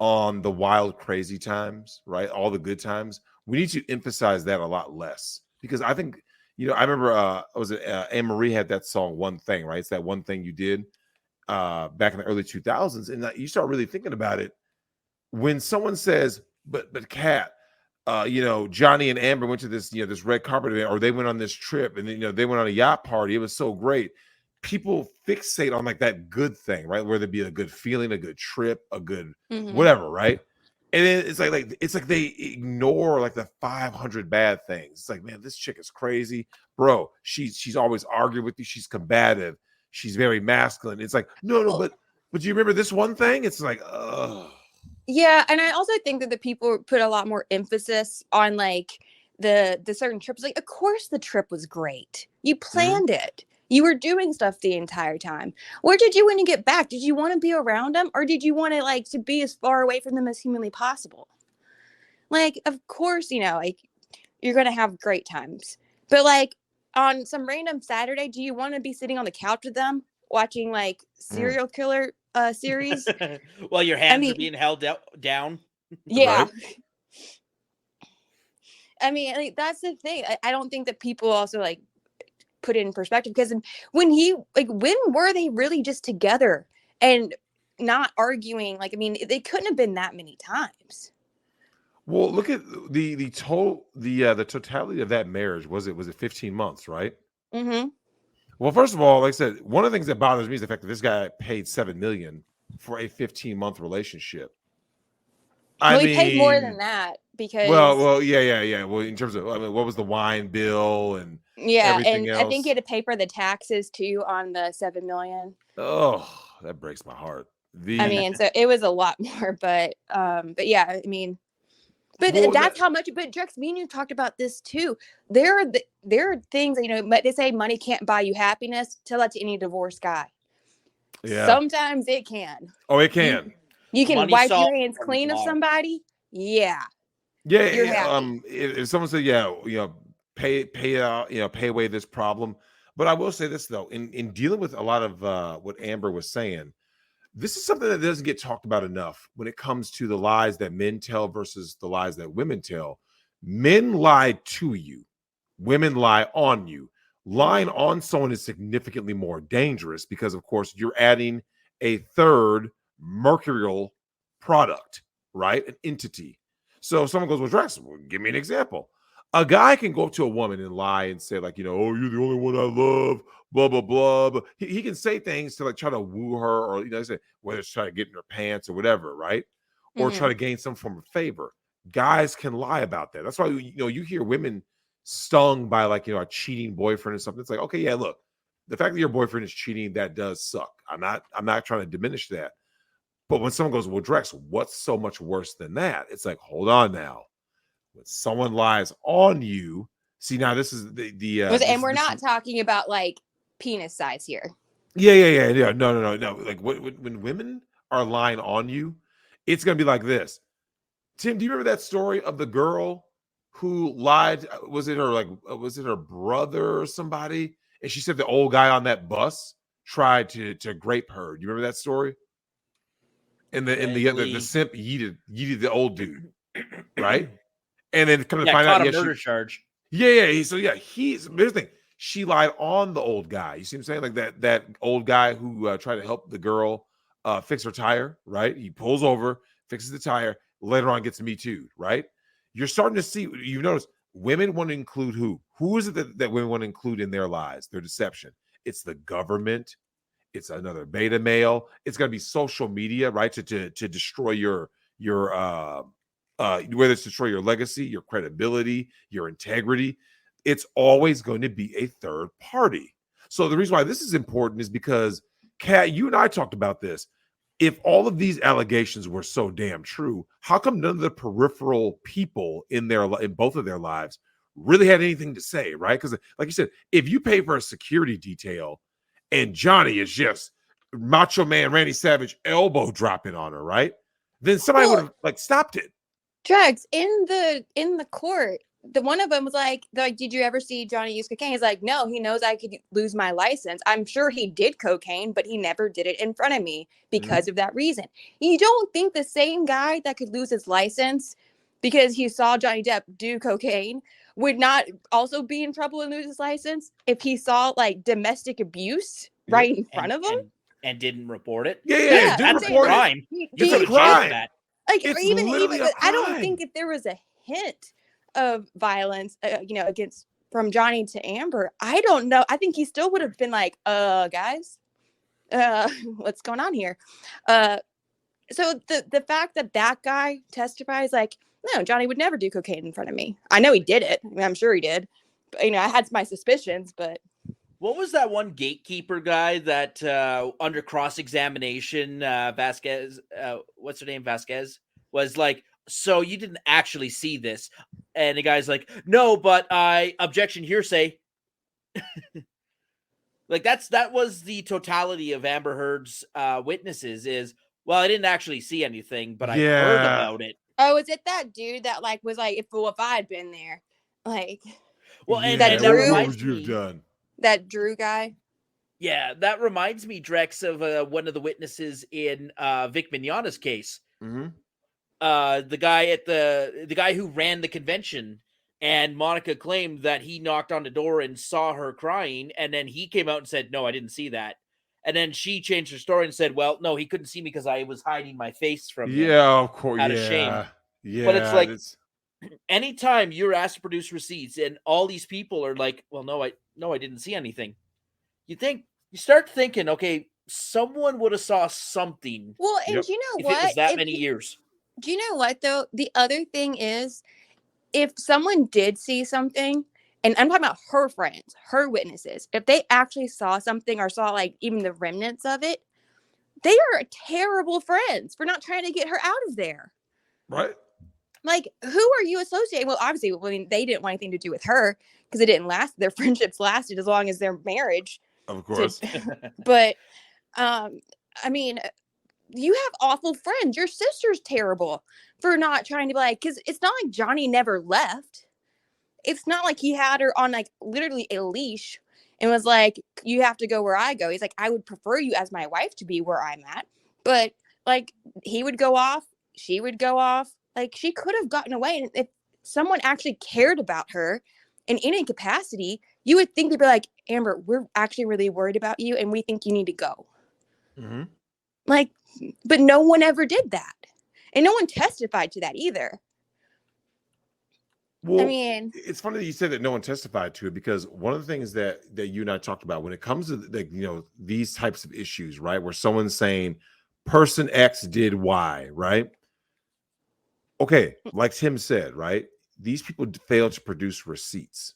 on the wild, crazy times, right? All the good times. We need to emphasize that a lot less, because I think, I remember, Anne Marie had that song "One Thing," right? It's that one thing you did back in the early 2000s, and you start really thinking about it when someone says, "But Cat, Johnny and Amber went to this, this red carpet event, or they went on this trip, and they went on a yacht party. It was so great." People fixate on like that good thing, right? Whether it be a good feeling, a good trip, a good whatever, right? And then it's like they ignore like the 500 bad things. It's like, man, this chick is crazy, bro. She's always arguing with you. She's combative. She's very masculine. It's like, no, but do you remember this one thing? It's like, yeah, and I also think that the people put a lot more emphasis on like the certain trips. Like, of course, the trip was great. You planned it. You were doing stuff the entire time. Where did you want to get back? Did you want to be around them, or did you want to like to be as far away from them as humanly possible? Like, of course, like you're gonna have great times, but like on some random Saturday, do you want to be sitting on the couch with them watching like serial killer series? While your hands are being held down. Yeah. Right? I mean, like, that's the thing. I don't think that people also like put it in perspective, because when were they really just together and not arguing? Like, I mean, they couldn't have been that many times. Well, look at the totality of that marriage. Was it 15 months, right? Well, first of all, like I said, one of the things that bothers me is the fact that this guy paid $7 million for a 15-month relationship. He paid more than that, because yeah. Well, in terms of, what was the wine bill and everything else? I think he had to pay for the taxes too on the $7 million. Oh, that breaks my heart. I mean, so it was a lot more, but yeah, I mean, but that's how much. But Drex, me and you talked about this too. There are things, they say money can't buy you happiness. Tell that to any divorced guy. Yeah, sometimes it can. Oh, it can. You can wipe your hands clean of somebody. Yeah. If someone said, pay out, pay away this problem. But I will say this though, in dealing with a lot of what Amber was saying, this is something that doesn't get talked about enough when it comes to the lies that men tell versus the lies that women tell. Men lie to you, women lie on you. Lying on someone is significantly more dangerous because, of course, you're adding a third mercurial product, right? An entity. So if someone goes, well, Drexel, give me an example. A guy can go up to a woman and lie and say, like, oh, you're the only one I love, blah, blah, blah. But he can say things to like try to woo her, or, say, whether it's try to get in her pants or whatever, right? Or try to gain some form of favor. Guys can lie about that. That's why, you hear women stung by like, a cheating boyfriend or something. It's like, okay, yeah, look, the fact that your boyfriend is cheating, that does suck. I'm not trying to diminish that. But when someone goes, well, Drex, what's so much worse than that? It's like, hold on now. When someone lies on you, see, now this is and we're not talking about like penis size here. Yeah. No. Like when women are lying on you, it's gonna be like this. Tim, do you remember that story of the girl who lied? Was it her brother or somebody? And she said the old guy on that bus tried to grape her. Do you remember that story? And the simp yeeted the old dude, right? And then come to find out, a murder charge. Here's the thing. She lied on the old guy. You see what I'm saying? Like that old guy who tried to help the girl fix her tire, right? He pulls over, fixes the tire, later on gets MeToo, right? You're starting to see, you notice women want to include who? Who is it that women want to include in their lies, their deception? It's the government. It's another beta male. It's going to be social media, right? To destroy your whether it's destroy your legacy, your credibility, your integrity. It's always going to be a third party. So the reason why this is important is because, Kat, you and I talked about this. If all of these allegations were so damn true, how come none of the peripheral people in both of their lives really had anything to say, right? Because like you said, if you pay for a security detail and Johnny is just Macho Man Randy Savage elbow dropping on her, right? Then somebody would have like stopped it. Drex, in the court, the one of them was like, did you ever see Johnny use cocaine? He's like, no, he knows I could lose my license. I'm sure he did cocaine, but he never did it in front of me because of that reason. You don't think the same guy that could lose his license because he saw Johnny Depp do cocaine would not also be in trouble and lose his license if he saw like domestic abuse right in front of him and didn't report it? Yeah, didn't that's report a crime. It's a crime. Like, It's or even literally a I don't crime. think if there was a hint of violence, against from Johnny to Amber, I don't know. I think he still would have been like, guys, what's going on here? So the fact that guy testifies like, no, Johnny would never do cocaine in front of me. I know he did it. I mean, I'm sure he did. But, I had my suspicions, but. What was that one gatekeeper guy that under cross-examination, Vasquez, what's her name? Vasquez was like, so you didn't actually see this. And the guy's like, no, but I objection hearsay. Like that was the totality of Amber Heard's witnesses is, well, I didn't actually see anything, but I heard about it. Oh, is it that dude that like was like, if I had been there, like, well, and that that Drew, reminds you've me, done. That Drew guy. Yeah, that reminds me, Drex, of one of the witnesses in Vic Mignogna's case. The guy who ran the convention, and Monica claimed that he knocked on the door and saw her crying, and then he came out and said, "No, I didn't see that." And then she changed her story and said, "Well, no, he couldn't see me because I was hiding my face from him." Yeah, of course. Out of shame. Yeah, but it's like anytime you're asked to produce receipts, and all these people are like, "Well, no, I didn't see anything." You start thinking, okay, someone would have saw something. Well, and you know if what? It was that many years. Do you know what though? The other thing is, if someone did see something, and I'm talking about her friends, her witnesses, if they actually saw something or saw like even the remnants of it, they are terrible friends for not trying to get her out of there. Right. Like, who are you associating? Well, obviously, they didn't want anything to do with her because it didn't last. Their friendships lasted as long as their marriage. Of course. But, I mean, you have awful friends. Your sister's terrible for not trying to be like, because it's not like Johnny never left. It's not like he had her on like literally a leash and was like, you have to go where I go. He's like, I would prefer you as my wife to be where I'm at. But like, he would go off. She would go off. Like, she could have gotten away. And if someone actually cared about her in any capacity, you would think they'd be like, Amber, we're actually really worried about you and we think you need to go. Like, but no one ever did that. And no one testified to that either. Well, I mean, it's funny that you said that no one testified to it, because one of the things that you and I talked about when it comes to these types of issues, right, where someone's saying person X did Y, right? Okay, like Tim said, right? These people failed to produce receipts.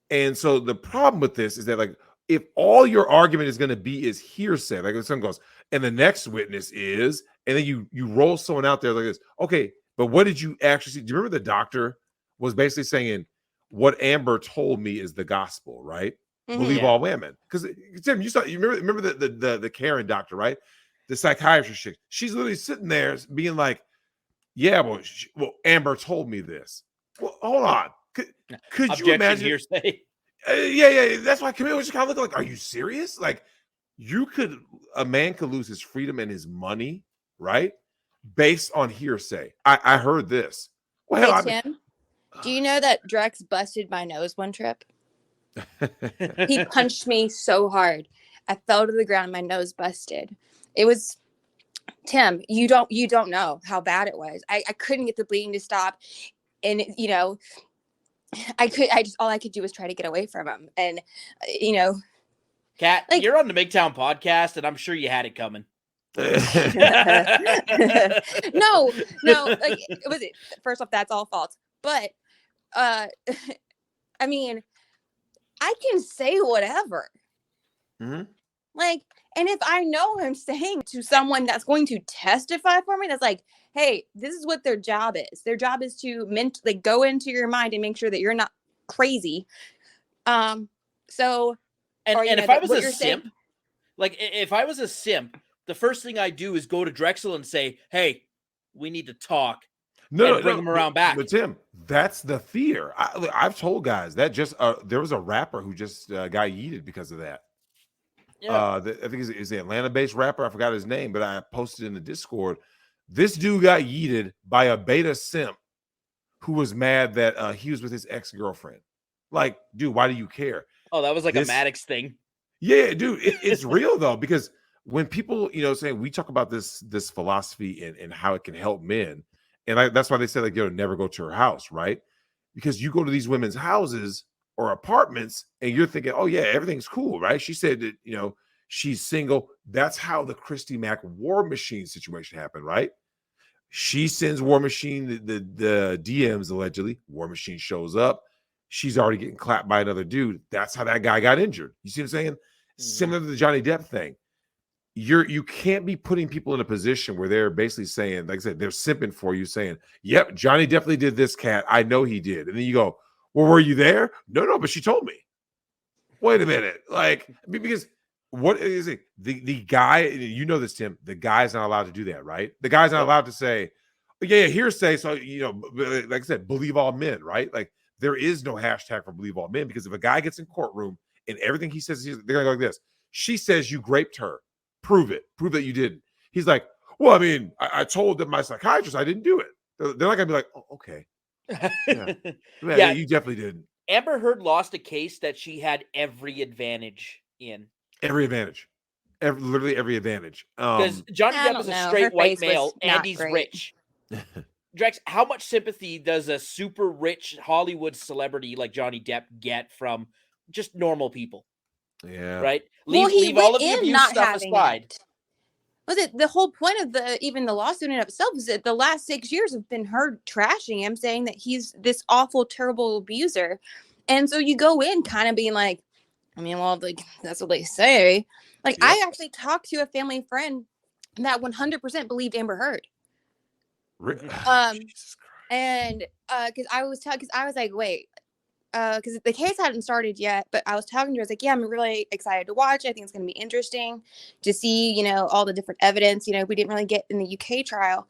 And so the problem with this is that, like, if all your argument is going to be is hearsay, like if someone goes, and the next witness is, and then you roll someone out there like this, okay, but what did you actually see? Do you remember the doctor was basically saying, what Amber told me is the gospel, right? Believe all women. Because Tim, you remember the Karen doctor, right? The psychiatrist chick. She's literally sitting there being like, yeah, well, Amber told me this. Well, hold on. Could you imagine? Hearsay. Yeah. That's why Camille was just kind of looking like, are you serious? Like, a man could lose his freedom and his money, right? Based on hearsay. I heard this. Well, hey, Tim, do you know that Drex busted my nose one trip? He punched me so hard. I fell to the ground, my nose busted. It was, Tim, you don't know how bad it was. I couldn't get the bleeding to stop. And, all I could do was try to get away from him. And, Kat, like, you're on the Migtown podcast, and I'm sure you had it coming. no, like, first off, that's all false. But, I mean, I can say whatever. Like, and if I know I'm saying to someone that's going to testify for me, that's like, hey, this is what their job is. Their job is to mentally go into your mind and make sure that you're not crazy. So, and if I was a simp, Like, if I was a simp, the first thing I do is go to Drexel and say, "Hey, we need to talk," and bring him around back. But Tim, that's the fear. I've told guys that just there was a rapper who just got yeeted because of that. Yeah. I think he's an Atlanta-based rapper. I forgot his name, but I posted in the Discord. This dude got yeeted by a beta simp who was mad that he was with his ex-girlfriend. Like, dude, why do you care? Oh, that was like a Maddox thing. Yeah, dude, it's real though, because when people, saying we talk about this philosophy and how it can help men, and that's why they say like, never go to her house, right? Because you go to these women's houses or apartments and you're thinking, oh yeah, everything's cool, right? She said that she's single. That's how the Christy Mack War Machine situation happened, right? She sends War Machine the DMs allegedly. War Machine shows up. She's already getting clapped by another dude. That's how that guy got injured. You see what I'm saying? Similar to the Johnny Depp thing. You can't be putting people in a position where they're basically saying, like I said, they're simping for you, saying, "Yep, Johnny definitely did this, Cat. I know he did." And then you go, "Well, were you there?" No, but she told me. Wait a minute, like because what is it? The guy, this, Tim. The guy's not allowed to do that, right? The guy's not allowed to say, "Yeah, hearsay." So like I said, believe all men, right? Like there is no hashtag for believe all men, because if a guy gets in courtroom and everything he says, they're gonna go like this. She says you raped her. Prove it. Prove that you didn't. He's like, well, I mean, I told my psychiatrist I didn't do it. They're not gonna be like, oh, okay. Yeah, you definitely didn't. Amber Heard lost a case that she had every advantage in. Every advantage. Literally every advantage. Because Johnny Depp is a straight white male and he's rich. Drex, how much sympathy does a super rich Hollywood celebrity like Johnny Depp get from just normal people? Yeah. Right? Leave all of the abuse stuff aside. Was it the whole point of even the lawsuit in itself is that the last 6 years have been her trashing him, saying that he's this awful, terrible abuser. And so you go in kind of being like, I mean, well, like, that's what they say. Like, I actually talked to a family friend that 100% believed Amber Heard. And because I was like, wait, because the case hadn't started yet, but I was talking to her. I was like, yeah, I'm really excited to watch. I think it's going to be interesting to see, all the different evidence, we didn't really get in the UK trial.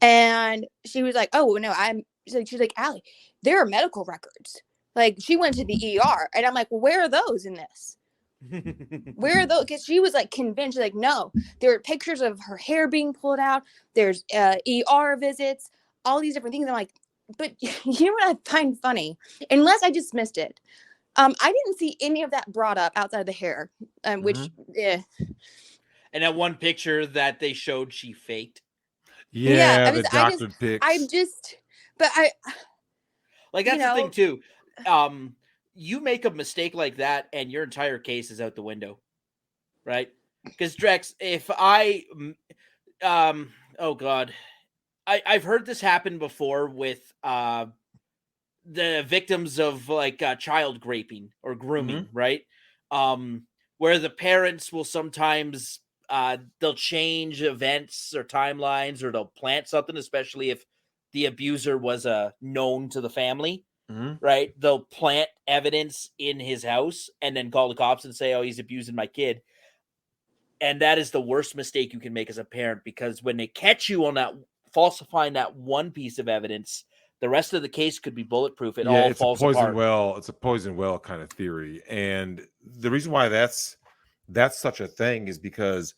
And she was like, oh, no, she's like, Allie, there are medical records. Like, she went to the ER. And I'm like, well, where are those in this? Where are those? Because she was like convinced, like, no, there are pictures of her hair being pulled out. There's ER visits, all these different things. I'm like, but you know what I find funny? Unless I just missed it. I didn't see any of that brought up outside of the hair, which, And that one picture that they showed, she faked. Yeah, the doctored pics. Like, that's the thing too. You make a mistake like that and your entire case is out the window, right? Because Drex, if oh God, I've heard this happen before with the victims of like child raping or grooming, right? Where the parents will sometimes they'll change events or timelines, or they'll plant something, especially if the abuser was known to the family. Right? They'll plant evidence in his house and then call the cops and say, oh, he's abusing my kid. And that is the worst mistake you can make as a parent, because when they catch you on that, falsifying that one piece of evidence, the rest of the case could be bulletproof. It all falls apart. It's a poison well kind of theory. And the reason why that's such a thing is because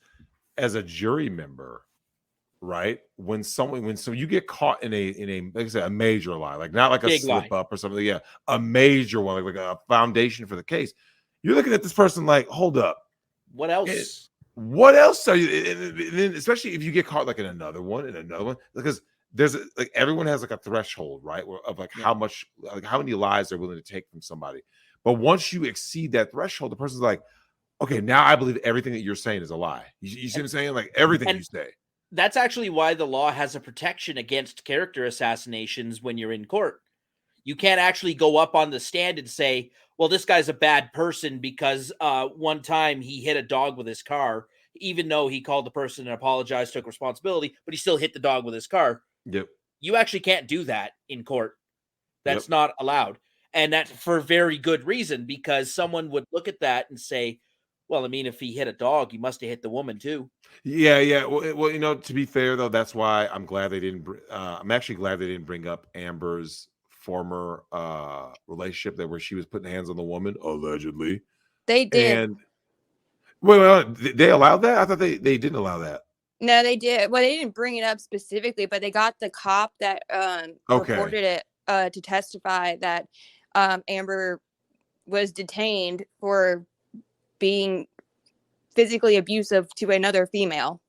as a jury member, right, when you get caught in a like I said, a major lie, like not like a slip up or something, a major one, like a foundation for the case, you're looking at this person like, hold up, what else are you? And then especially if you get caught like in another one, because there's like everyone has like a threshold, right, of like how much, like how many lies they're willing to take from somebody. But once you exceed that threshold, the person's like, okay, now I believe everything that you're saying is a lie. You see what I'm saying? Like everything you say. That's actually why the law has a protection against character assassinations when you're in court. You can't actually go up on the stand and say, well, this guy's a bad person because one time he hit a dog with his car, even though he called the person and apologized, took responsibility, but he still hit the dog with his car. Yep. You actually can't do that in court. That's not allowed. And that's for very good reason, because someone would look at that and say, Well, I mean, if he hit a dog, he must have hit the woman too. Yeah. Well, to be fair though, that's why I'm glad they didn't. I'm actually glad they didn't bring up Amber's former relationship where she was putting hands on the woman allegedly. They did. And wait, they allowed that? I thought they didn't allow that. No, they did. Well, they didn't bring it up specifically, but they got the cop that reported it to testify that Amber was detained for being physically abusive to another female.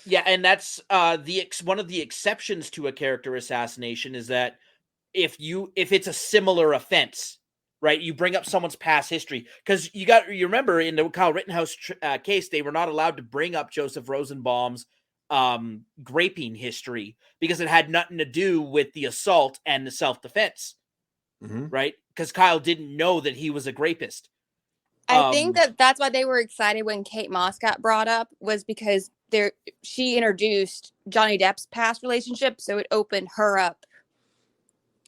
Yeah, and that's one of the exceptions to a character assassination is that if it's a similar offense, right? You bring up someone's past history, because you remember in the Kyle Rittenhouse case, they were not allowed to bring up Joseph Rosenbaum's graping history because it had nothing to do with the assault and the self-defense, right? Because Kyle didn't know that he was a grapist. I think that's why they were excited when Kate Moss got brought up, was because she introduced Johnny Depp's past relationship, so it opened her up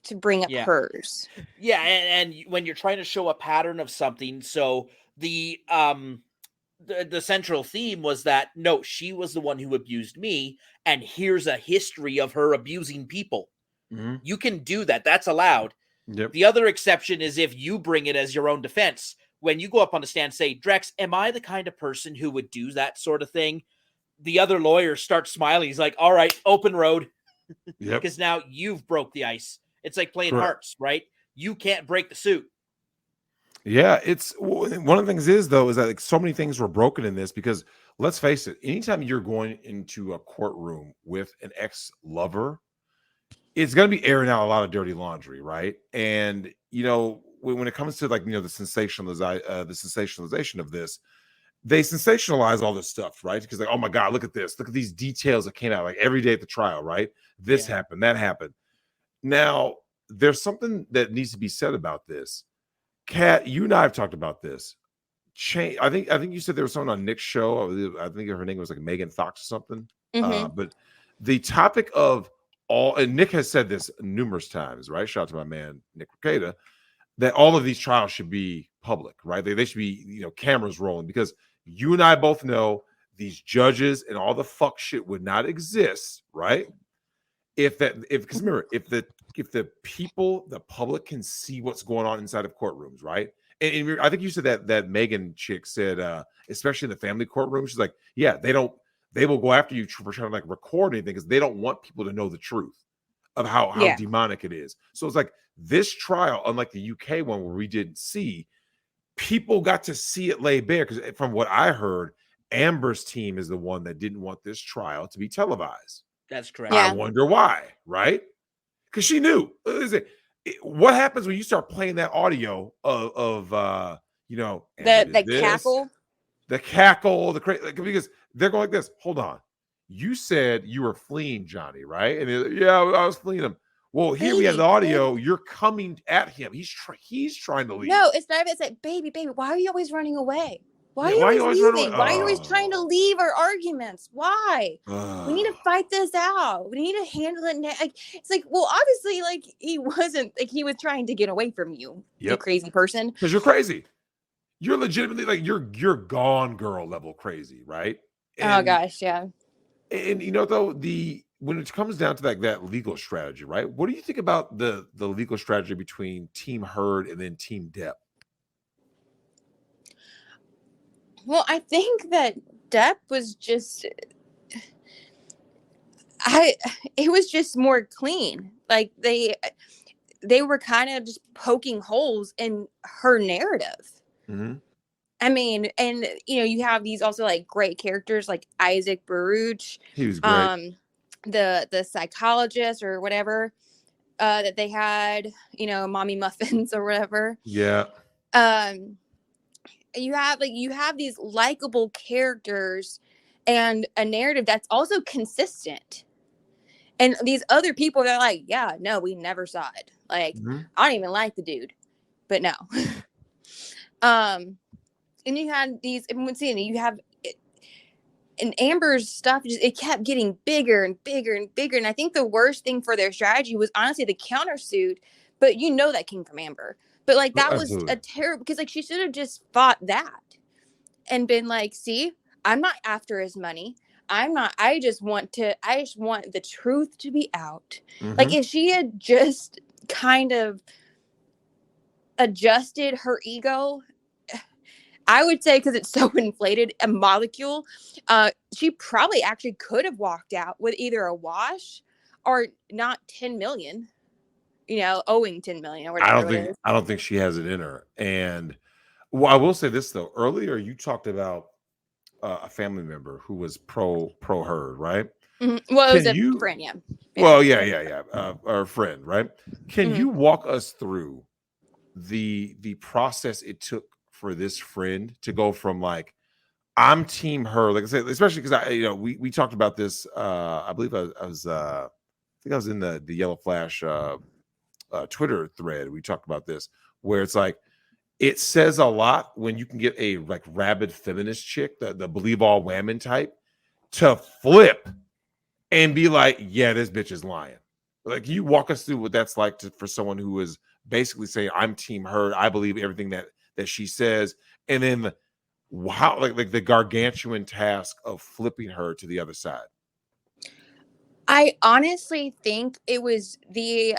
to bring up hers. Yeah, and when you're trying to show a pattern of something, so the central theme was that no, she was the one who abused me, and here's a history of her abusing people. You can do that. That's allowed. Yep. The other exception is if you bring it as your own defense. When you go up on the stand, say, Drex, am I the kind of person who would do that sort of thing? The other lawyer starts smiling. He's like, all right, open road. Because now you've broke the ice. It's like playing hearts, right? You can't break the suit. Yeah, it's one of the things is that like so many things were broken in this, because let's face it, anytime you're going into a courtroom with an ex-lover, it's going to be airing out a lot of dirty laundry, right? And when it comes to like the sensationalization of this, they sensationalize all this stuff, right? Because like, oh my God, look at this, look at these details that came out like every day at the trial, right? This happened, that happened. Now there's something that needs to be said about this. Kat, you and I have talked about this. I think you said there was someone on Nick's show. I think her name was like Megan Fox or something. But the topic of and Nick has said this numerous times, right? Shout out to my man Nick Ricada, that all of these trials should be public, right? They should be, cameras rolling, because you and I both know these judges and all the fuck shit would not exist, right? Because remember, if the people, the public can see what's going on inside of courtrooms, right? And I think you said that Megan chick said, especially in the family courtroom, she's like, yeah, they will go after you for trying to like record anything because they don't want people to know the truth of how demonic it is. So it's like this trial, unlike the UK one where we didn't see, people got to see it laid bare, because from what I heard, Amber's team is the one that didn't want this trial to be televised. That's correct. I wonder why, right? Because she knew. What happens when you start playing that audio of the cackle? The cackle, because they're going like this. Hold on. You said you were fleeing Johnny, right? And I was fleeing him. Well, here we have the audio. You're coming at him. He's trying to leave. No, it's not even. It's like, baby, why are you always running away? Why are you always leaving? Why are you always trying to leave our arguments? Why? We need to fight this out. We need to handle it. It's like, well, obviously, like he wasn't, like he was trying to get away from you, you crazy person. Because you're crazy. You're legitimately like you're Gone Girl level crazy, right? Oh gosh, yeah. And though when it comes down to that legal strategy, right? What do you think about the legal strategy between Team Heard and then Team Depp? Well, I think that Depp was just it was just more clean. Like they were kind of just poking holes in her narrative. I mean, and you have these also like great characters like Isaac Baruch. He was great. The psychologist or whatever that they had, Mommy Muffins or whatever. Yeah. You have these likable characters and a narrative that's also consistent. And these other people, they're like, yeah, no, we never saw it. Like, I don't even like the dude, but no. And you had these, you have and Amber's stuff, it kept getting bigger and bigger and bigger. And I think the worst thing for their strategy was honestly the countersuit, but that came from Amber. But like that was a terrible, because like she should have just fought that. and been like, see, I'm not after his money. I just want the truth to be out. Like, Mhm. if she had just kind of adjusted her ego, I would say, because it's so inflated, a molecule, she probably actually could have walked out with either a wash or not 10 million, owing 10 million or whatever it is. I don't think she has it in her. And well, I will say this though. Earlier, you talked about a family member who was pro her, right? Well, it was Can a you? friend, yeah. Well, yeah. Our friend, right? Can Mhm. you walk us through the process it took for this friend to go from like, I'm team her, like I said, especially because we talked about this. I believe I was I think I was in the Yellow Flash Twitter thread. We talked about this where it's like it says a lot when you can get a like rabid feminist chick, the believe all women type, to flip and be like, yeah, this bitch is lying. Like, can you walk us through what that's like for someone who is basically saying, I'm team her, I believe everything that she says, and then how like the gargantuan task of flipping her to the other side? I honestly think it was the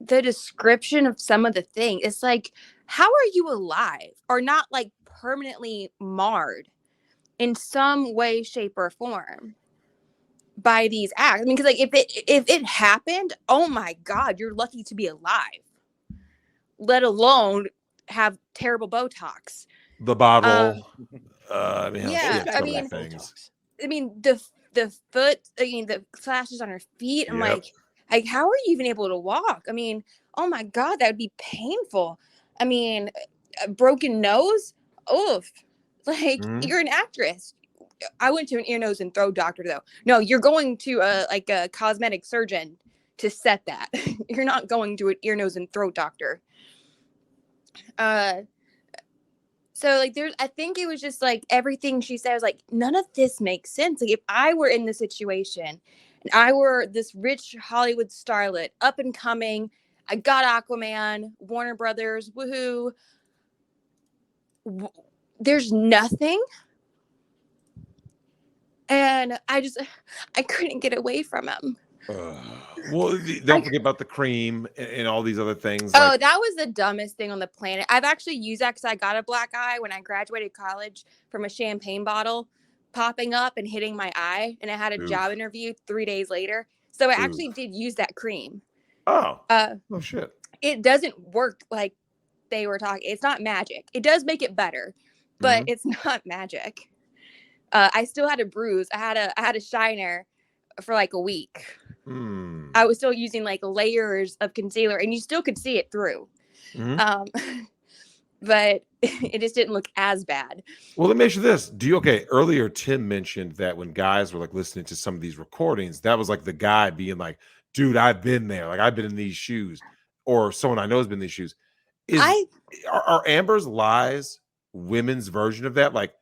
description of some of the things. It's like, how are you alive or not like permanently marred in some way, shape, or form by these acts? I mean, because like if it happened, oh my God, you're lucky to be alive, let alone have terrible Botox. The bottle. I mean, hell, she Yeah, had I so many mean, things. the foot, I mean, the slashes on her feet. I'm Yep. like, how are you even able to walk? I mean, oh my God, that would be painful. I mean, a broken nose. Oof. Like, Mhm. you're an actress. I went to an ear, nose, and throat doctor though. No, you're going to a cosmetic surgeon to set that. You're not going to an ear, nose, and throat doctor. Uh, So like I think it was just like everything she said was like, none of this makes sense. Like, if I were in the situation and I were this rich Hollywood starlet, up and coming, I got Aquaman, Warner Brothers, woohoo. There's nothing. And I couldn't get away from him. Well, don't forget about the cream and all these other things. Oh, Like, that was the dumbest thing on the planet. I've actually used that because I got a black eye when I graduated college from a champagne bottle popping up and hitting my eye. And I had a job oof, interview 3 days later. So I oof. actually did use that cream. Oh, Uh, no shit. it doesn't work like they were talking. It's not magic. It does make it better, but Mhm. it's not magic. I still had a bruise. I had a shiner for like a week. Mm. I was still using like layers of concealer, and you still could see it through. Mhm. But it just didn't look as bad. Well, let me ask you this. Okay, earlier Tim mentioned that when guys were like listening to some of these recordings, that was like the guy being like, dude, I've been there. Like, I've been in these shoes. Or someone I know has been in these shoes. I Are Amber's lies women's version of that? Like,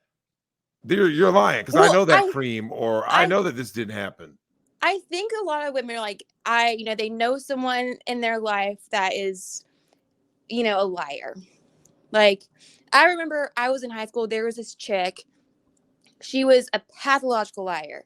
you're lying because I well, know that cream, or I I know that this didn't happen. I think a lot of women are like, they know someone in their life that is, a liar. Like, I remember I was in high school, there was this chick, she was a pathological liar.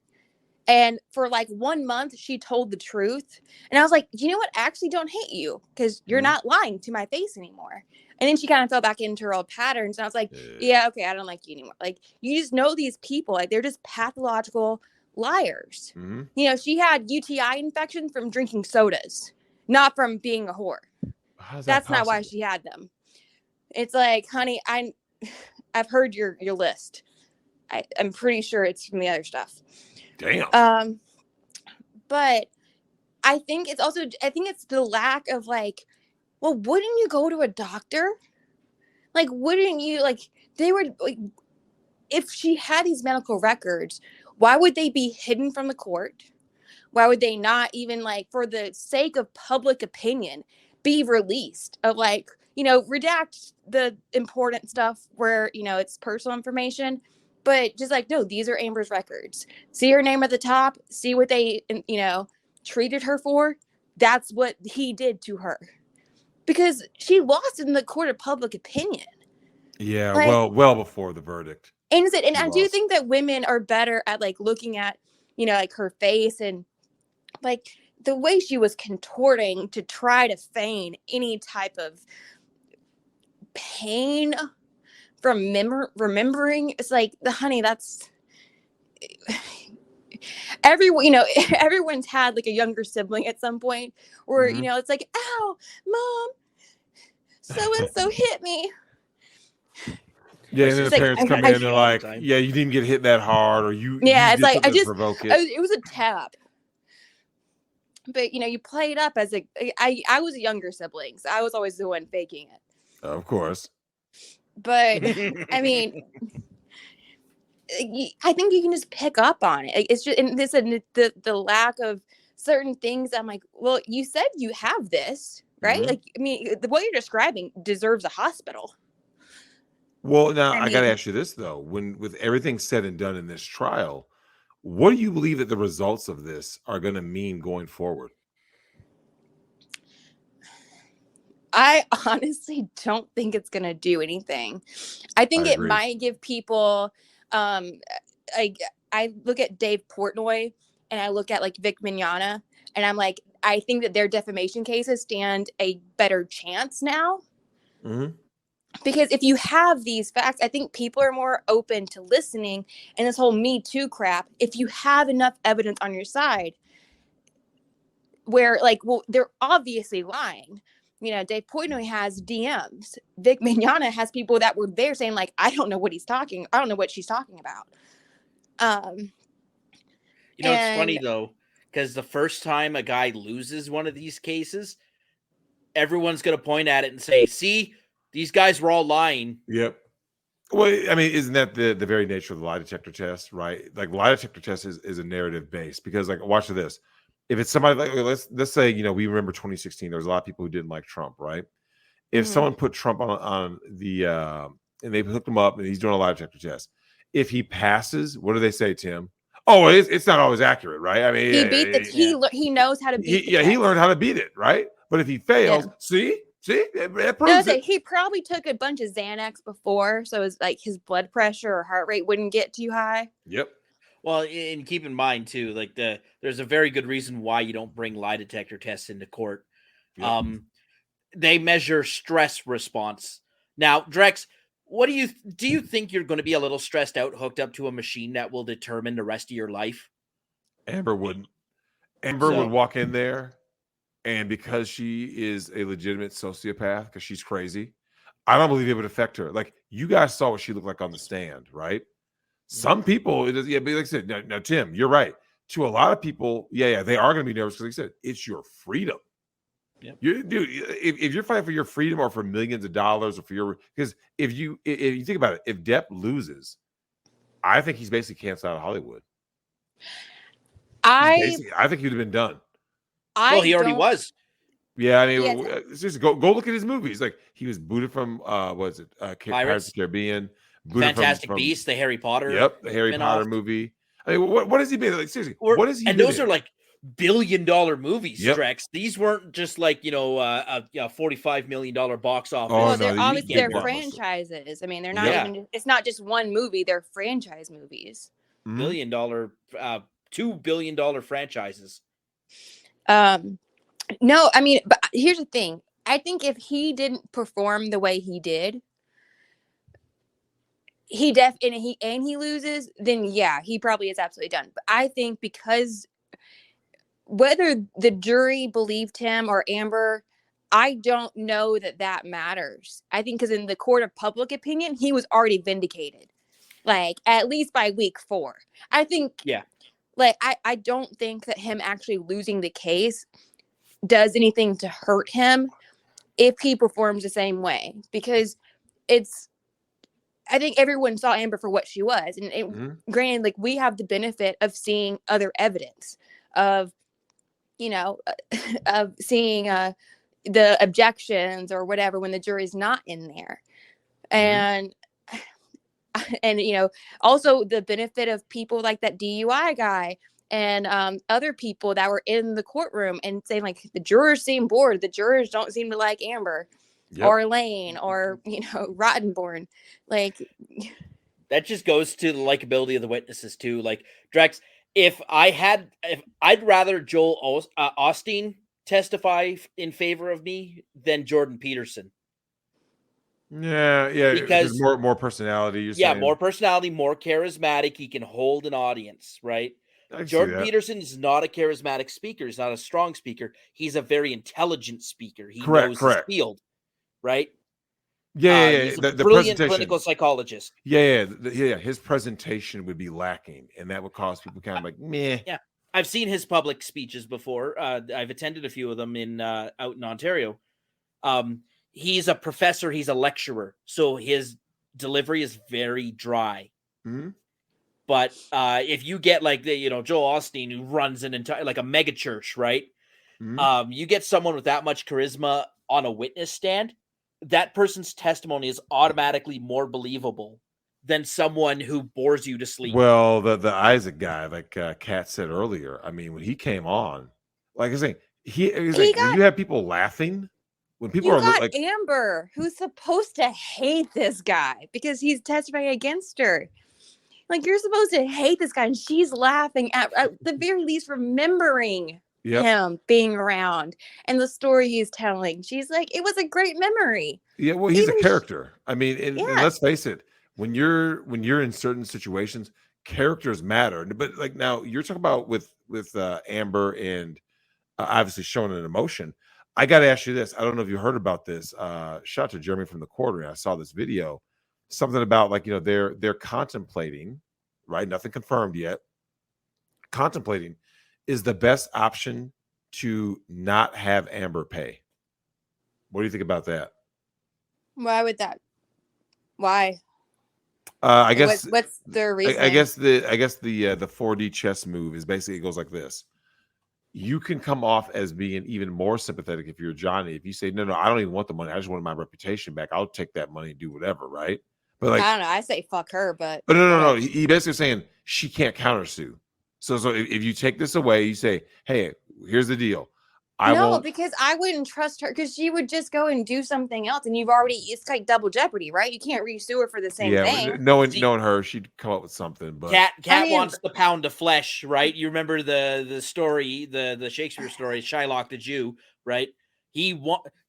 And for like 1 month, she told the truth. And I was like, you know what? I actually don't hate you because you're Mhm. not lying to my face anymore. And then she kind of fell back into her old patterns. And I was like, yeah, okay, I don't like you anymore. Like, you just know these people, like, they're just pathological liars. Mhm. She had UTI infection from drinking sodas, not from being a whore. How's that That's not why possible? she had them. It's like, honey, I've heard your list. I'm pretty sure it's from the other stuff. Damn. But I think it's the lack of like, well, wouldn't you go to a doctor? Like, wouldn't you like they were like, if she had these medical records, why would they be hidden from the court? Why would they not even, like, for the sake of public opinion, be released? Of like, redact the important stuff where, it's personal information, but just like, no, these are Amber's records. See her name at the top, see what they, treated her for. That's what he did to her. Because she lost in the court of public opinion. Yeah, Like, well before the verdict. and She I do lost. think that women are better at like looking at, like her face and like the way she was contorting to try to feign any type of pain from remembering. It's like, the honey, that's everyone, everyone's had like a younger sibling at some point where, Mhm. it's like, ow, mom, so and so hit me. Yeah, My and then the It's like, sister parents come I in and they're all the like, time. "Yeah, you didn't get hit that hard, or you yeah, it's did like, something to provoke it." it was a tap. But you play it up as I was a younger sibling, so I was always the one faking it. Of course. But I mean, I think you can just pick up on it. It's just, and this and the lack of certain things. I'm like, well, you said you have this, right? Mhm. Like, I mean, the what you're describing deserves a hospital. Well, now I I got to mean, ask you this though: when with everything said and done in this trial, what do you believe that the results of this are going to mean going forward? I honestly don't think it's gonna do anything. I I think it agree. might give people, um, I look at Dave Portnoy and I look at like Vic Mignogna, and I'm like, I think that their defamation cases stand a better chance now. Mhm. Because if you have these facts, I think people are more open to listening. And this whole Me Too crap, if you have enough evidence on your side, where like, well, they're obviously lying. Dave Portnoy has DMs. Vic Mignogna has people that were there saying like, I don't know what she's talking about. It's funny And though, because the first time a guy loses one of these cases, everyone's going to point at it and say, see, these guys were all lying. Yep. Well, I mean, isn't that the very nature of the lie detector test, right? Like, lie detector test is a narrative based because, like, watch this. If it's somebody like let's say we remember 2016, there was a lot of people who didn't like Trump, right? If mhm. someone put Trump on the and they hooked him up and he's doing a lie detector test, if he passes, what do they say, Tim? Oh, it's not always accurate, right? I mean, He beat Yeah. he knows how to beat the he learned test. how to beat it, right? But if he Yeah. fails, see, it No, I proves say it. he probably took a bunch of Xanax before, so it's like his blood pressure or heart rate wouldn't get too high. Yep. Well, and keep in mind too, like there's a very good reason why you don't bring lie detector tests into court. Yep. They measure stress response. Now, Drex, what do you think you're going to be a little stressed out hooked up to a machine that will determine the rest of your life? Amber wouldn't. Amber would So, walk in there, and because she is a legitimate sociopath, because she's crazy, I don't believe it would affect her. Like, you guys saw what she looked like on the stand, right? Some people, it is, yeah, but like I said, now, Tim, you're right. To a lot of people, yeah, they are going to be nervous because, like I said, it's your freedom. Yep. Dude, if you're fighting for your freedom or for millions of dollars or for your, because if you think about it, if Depp loses, I think he's basically canceled out of Hollywood. I I think he'd have been done. well, I he already don't. was. Yeah, I mean, Yes, seriously, go look at his movies. Like, he was booted from what is it, Pirates of Pirates, the Caribbean, booted Fantastic from Beasts, the Harry Potter yep, the Harry spinoff. Potter movie. I mean, what has he been like? Seriously, Or what has he and been those in? are like billion-dollar movies, Yep. Drex. These weren't just like a $45 million box office. Oh well, no, they're obviously big they're blockbuster. franchises. I mean, they're not Yep. even. It's not just one movie; they're franchise movies. Mhm. $1 billion, $2 billion franchises. No, I mean, but here's the thing. I think if he didn't perform the way he did, he loses, then yeah, he probably is absolutely done. But I think because whether the jury believed him or Amber, I don't know that matters. I think because in the court of public opinion, he was already vindicated, like at least by week 4. I think, Yeah. like I don't think that him actually losing the case does anything to hurt him if he performs the same way, because I think everyone saw Amber for what she was, and granted, like we have the benefit of seeing other evidence of of seeing the objections or whatever when the jury's not in there, and also the benefit of people like that DUI guy and other people that were in the courtroom and saying like the jurors seem bored, the jurors don't seem to like Amber. or Lane or, Rottenborn. Like, that just goes to the likability of the witnesses too. Like Drex, if I'd rather Joel Osteen testify in favor of me than Jordan Peterson. Yeah, because more personality. You're saying, more personality, more charismatic. He can hold an audience, right? Jordan Peterson is not a charismatic speaker. He's not a strong speaker. He's a very intelligent speaker. He knows his field, right? He's a brilliant clinical psychologist. His presentation would be lacking, and that would cause people kind of like, meh. Yeah, I've seen his public speeches before. I've attended a few of them out in Ontario. He's a professor. He's a lecturer, so his delivery is very dry. Mm-hmm. But if you get like Joel Osteen, who runs an entire like a mega church, right? Mm-hmm. You get someone with that much charisma on a witness stand, that person's testimony is automatically more believable than someone who bores you to sleep. Well, the Isaac guy, like Cat said earlier, I mean, when he came on, like I was saying, when you have people laughing, when people you are got like Amber, who's supposed to hate this guy because he's testifying against her. Like, you're supposed to hate this guy, and she's laughing at the very least remembering him being around and the story he's telling. She's like, it was a great memory. Yeah, well, he's a character. I mean, and let's face it, when you're in certain situations, characters matter. But like now, you're talking about with Amber and obviously showing an emotion. I got to ask you this. I don't know if you heard about this. Shout out to Jeremy from the Quarter. I saw this video. Something about like they're contemplating, right? Nothing confirmed yet. Contemplating is the best option to not have Amber pay. What do you think about that? Why would that? Why? I guess what's the reason? I guess the 4D chess move is basically, it goes like this. You can come off as being even more sympathetic if you're Johnny. If you say, no, I don't even want the money. I just want my reputation back. I'll take that money and do whatever, right? But like, I don't know. I say fuck her, but no. He basically saying she can't countersue. So if you take this away, you say, hey, here's the deal. Because I wouldn't trust her because she would just go and do something else, and it's like double jeopardy, right? You can't re-sue her for the same thing. Knowing her, she'd come up with something. But Cat wants the pound of flesh, right? You remember the story, the Shakespeare story, Shylock the Jew, right?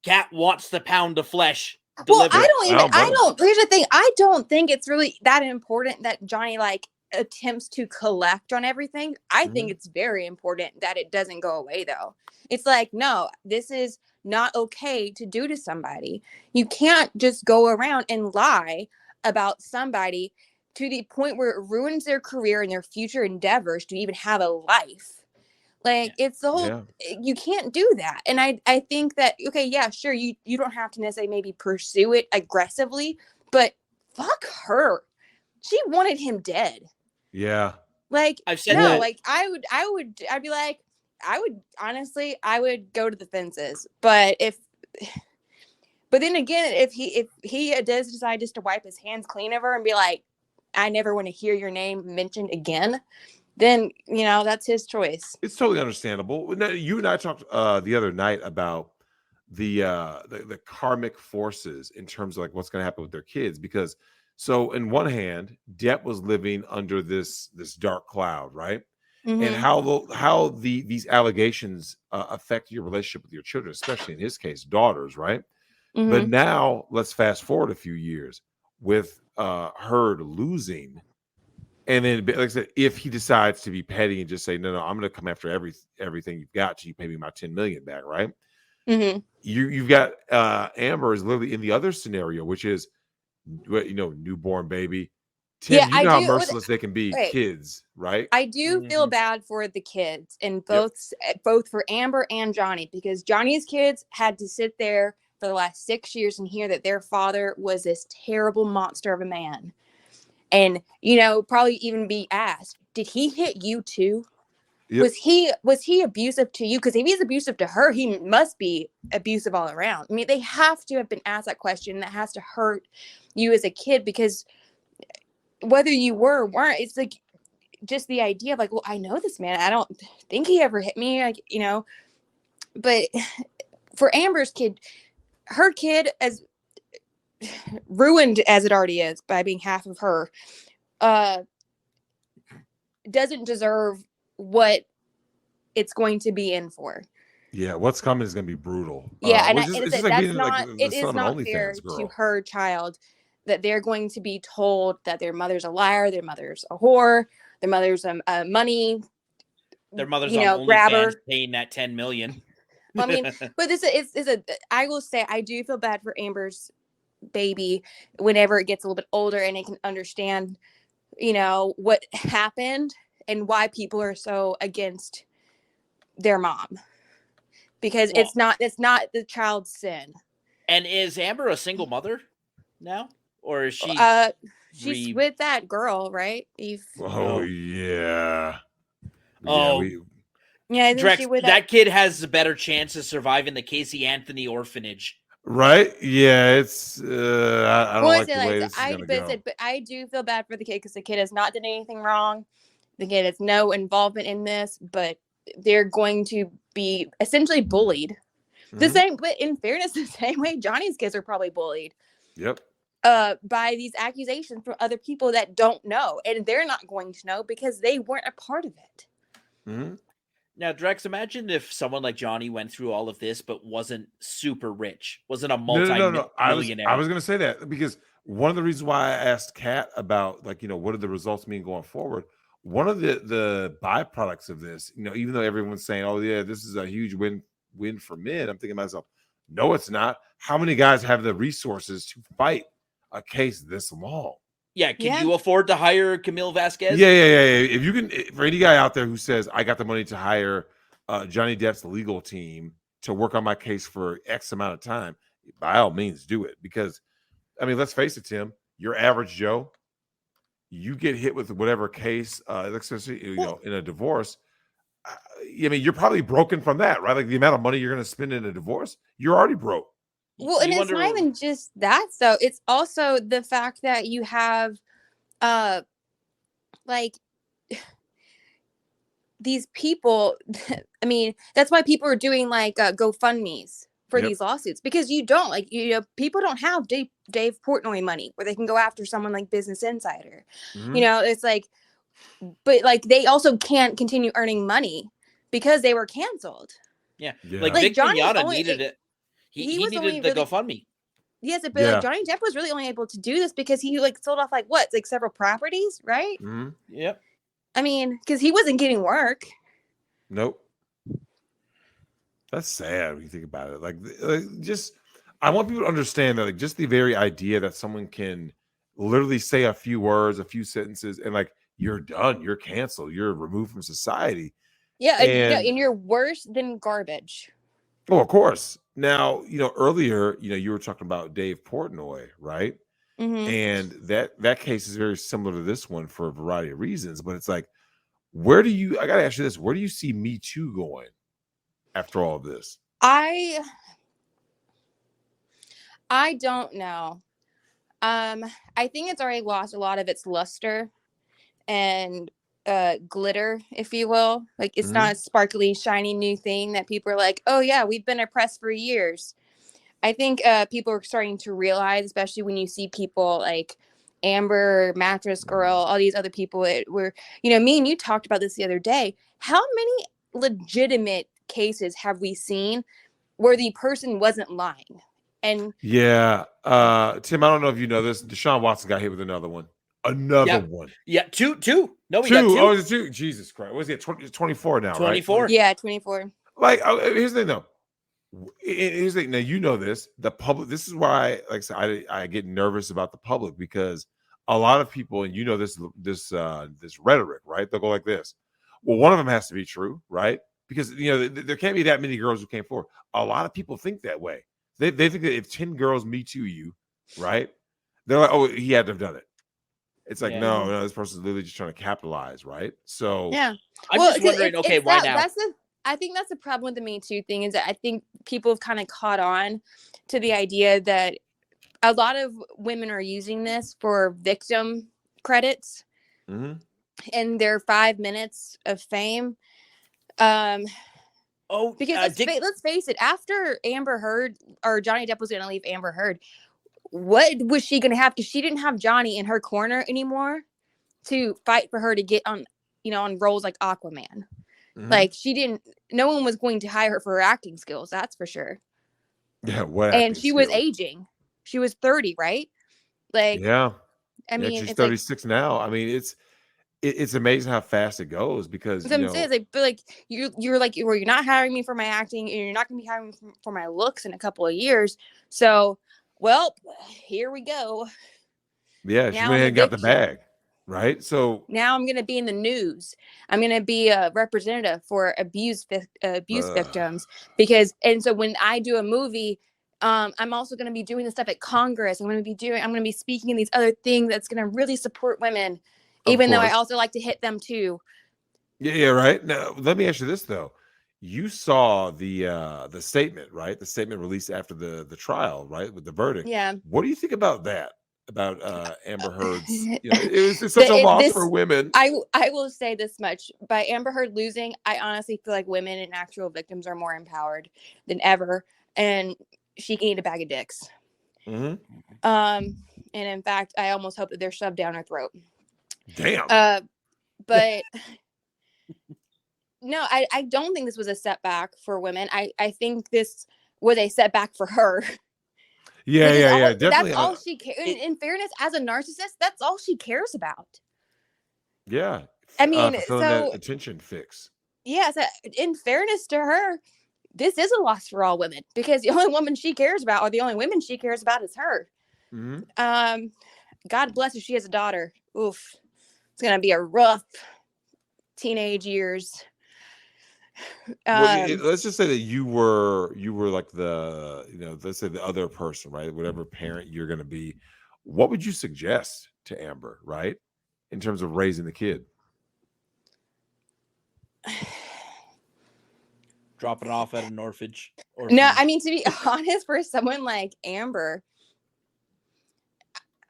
Cat wants the pound of flesh. Well, here's the thing. I don't think it's really that important that Johnny attempts to collect on everything. I think it's very important that it doesn't go away, though. It's like, no, this is not okay to do to somebody. You can't just go around and lie about somebody to the point where it ruins their career and their future endeavors to even have a life. It's the whole, you can't do that. And I think that, okay, yeah, sure, you don't have to necessarily maybe pursue it aggressively, but fuck her. She wanted him dead. Yeah. I've said that. I'd be like, I would go to the fences. But then again, if he does decide just to wipe his hands clean of her and be like, I never want to hear your name mentioned again, then, that's his choice. It's totally understandable. You and I talked the other night about the karmic forces in terms of like what's going to happen with their kids, because so in one hand, Depp was living under this dark cloud, right? Mm-hmm. And how these allegations affect your relationship with your children, especially in his case, daughters, right? Mm-hmm. But now let's fast forward a few years with Heard losing, and then like I said, if he decides to be petty and just say, no, I'm going to come after everything you've got till you pay me my $10 million back, right? Mm-hmm. You've got Amber is literally in the other scenario, which is newborn baby. Tim, you know how merciless they can be, kids, right? I do feel bad for the kids, and both for Amber and Johnny, because Johnny's kids had to sit there for the last 6 years and hear that their father was this terrible monster of a man. And, probably even be asked, did he hit you too? Yep. Was he abusive to you? Because if he's abusive to her, he must be abusive all around. I mean, they have to have been asked that question. That has to hurt you as a kid, because whether you were or weren't, it's like just the idea of like, well, I know this man. I don't think he ever hit me, but for Amber's kid, her kid, as ruined as it already is by being half of her, doesn't deserve what it's going to be in for. Yeah, what's coming is going to be brutal. Yeah, and Which is, it's it's just like that's being like not. the It son is of an not fair OnlyFans to girl. her child that they're going to be told that their mother's a liar, their mother's a whore, their mother's a money, Their mother's on OnlyFans grabber. paying that $10 million. I mean, but this is a. I will say I do feel bad for Amber's baby whenever it gets a little bit older and it can understand, what happened and why people are so against their mom, because Well, it's not the child's sin. And is Amber a single mother now, or is she? She's with that girl, right? Oh yeah. Oh, yeah. I think Drex, she with that kid has a better chance of surviving the Casey Anthony orphanage. Right? Yeah, it's I don't like the way this is gonna go. But I do feel bad for the kid because the kid has not done anything wrong. The kid has no involvement in this, but they're going to be essentially bullied. The same, but in fairness, the same way Johnny's kids are probably bullied. Yep. By these accusations from other people that don't know, and they're not going to know because they weren't a part of it. Mm-hmm. Now, Drex, imagine if someone like Johnny went through all of this but wasn't super rich, wasn't a No. I was multi-millionaire. going to say that because one of the reasons why I asked Kat about what do the results mean going forward. One of the byproducts of this, even though everyone's saying, "Oh yeah, this is a huge win for men," I'm thinking to myself, "No, it's not. How many guys have the resources to fight a case this long?" Yeah, can you afford to hire Camille Vasquez? Yeah. If you can, for any guy out there who says, "I got the money to hire Johnny Depp's legal team to work on my case for X amount of time," by all means do it. Because, I mean, let's face it, Tim, your average Joe, you get hit with whatever case, especially in a divorce. I mean, you're probably broken from that, right? Like the amount of money you're going to spend in a divorce, you're already broke. Well, and it's not even just that, though. It's also the fact that you have, these people. I mean, that's why people are doing GoFundMe's for these lawsuits, because people don't have Dave Portnoy money where they can go after someone like Business Insider. Mm-hmm. It's but they also can't continue earning money because they were canceled. Yeah. Like Vic Johnny Mignogna needed it. He needed the GoFundMe. Yes, but Johnny Depp was really only able to do this because he sold off several properties, right? Mm-hmm. Yep. I mean, because he wasn't getting work. Nope. That's sad when you think about it. Just, I want people to understand that, just the very idea that someone can literally say a few words, a few sentences, and you're done, you're canceled, you're removed from society. Yeah, and you're worse than garbage. Oh, of course. Now, earlier, you were talking about Dave Portnoy, right? Mm-hmm. And that case is very similar to this one for a variety of reasons. But it's I got to ask you this, where do you see MeToo going after all of this? I don't know. I think it's already lost a lot of its luster and glitter, if you will. It's not a sparkly, shiny new thing that people are like, "Oh yeah, we've been oppressed for years." I think people are starting to realize, especially when you see people like Amber, Mattress Girl, all these other people were, me and you talked about this the other day. How many legitimate cases have we seen where the person wasn't lying? And yeah, Tim, I don't know if you know this. Deshaun Watson got hit with another one. One. Yeah, two. No, we two. got two. Oh, it's two. Jesus Christ. What is he at 24 now, 24. Right? Yeah, 24. Here's the thing, though. Here's the thing. Now, you know this. The public, this is why, like I said, I get nervous about the public, because a lot of people, and this rhetoric, right? They'll go like this. Well, one of them has to be true, right? Because, there can't be that many girls who came forward. A lot of people think that way. They think that if 10 girls Me Too you, right? They're like, oh, he had to have done it. It's no, this person's literally just trying to capitalize, right? So yeah, I'm just wondering, why now? I think that's the problem with the Me Too thing, is that I think people have kind of caught on to the idea that a lot of women are using this for victim credits and their 5 minutes of fame. Oh, Because let's face it, after Amber Heard or Johnny Depp was going to leave Amber Heard, what was she going to have? Because she didn't have Johnny in her corner anymore to fight for her to get on, on roles like Aquaman. Like no one was going to hire her for her acting skills. That's for sure. Yeah. What? And she was aging. She was 30, right? Like, yeah. I mean, she's it's 36 now. I mean, it's amazing how fast it goes because you're not hiring me for my acting, and you're not going to be hiring me for my looks in a couple of years. So, well, here we go. Yeah, she went ahead and got the bag, right? So now I'm going to be in the news. I'm going to be a representative for abuse victims and so when I do a movie, I'm also going to be doing the stuff at Congress. I'm going to be speaking in these other things that's going to really support women, even though I also like to hit them too. Yeah, right. Now, let me ask you this though. You saw the statement, right? The statement released after the trial, right? With the verdict. Yeah. What do you think about that? About Amber Heard's, it's such a loss for women. I will say this much: by Amber Heard losing, I honestly feel like women and actual victims are more empowered than ever, and she can eat a bag of dicks. And in fact, I almost hope that they're shoved down her throat. Damn. But no, I don't think this was a setback for women. I think this was a setback for her. Yeah, definitely. That's all she cares. In fairness, as a narcissist, that's all she cares about. Yeah. I mean, that attention fix. Yeah, so in fairness to her, this is a loss for all women because the only woman she cares about, or the only women she cares about, is her. God bless her. She has a daughter. Oof, it's gonna be a rough teenage years. Let's just say that you were like the, let's say the other person, right? Whatever parent you're going to be, what would you suggest to Amber, right? In terms of raising the kid? Dropping off at an orphanage. No, I mean, to be honest, for someone like Amber,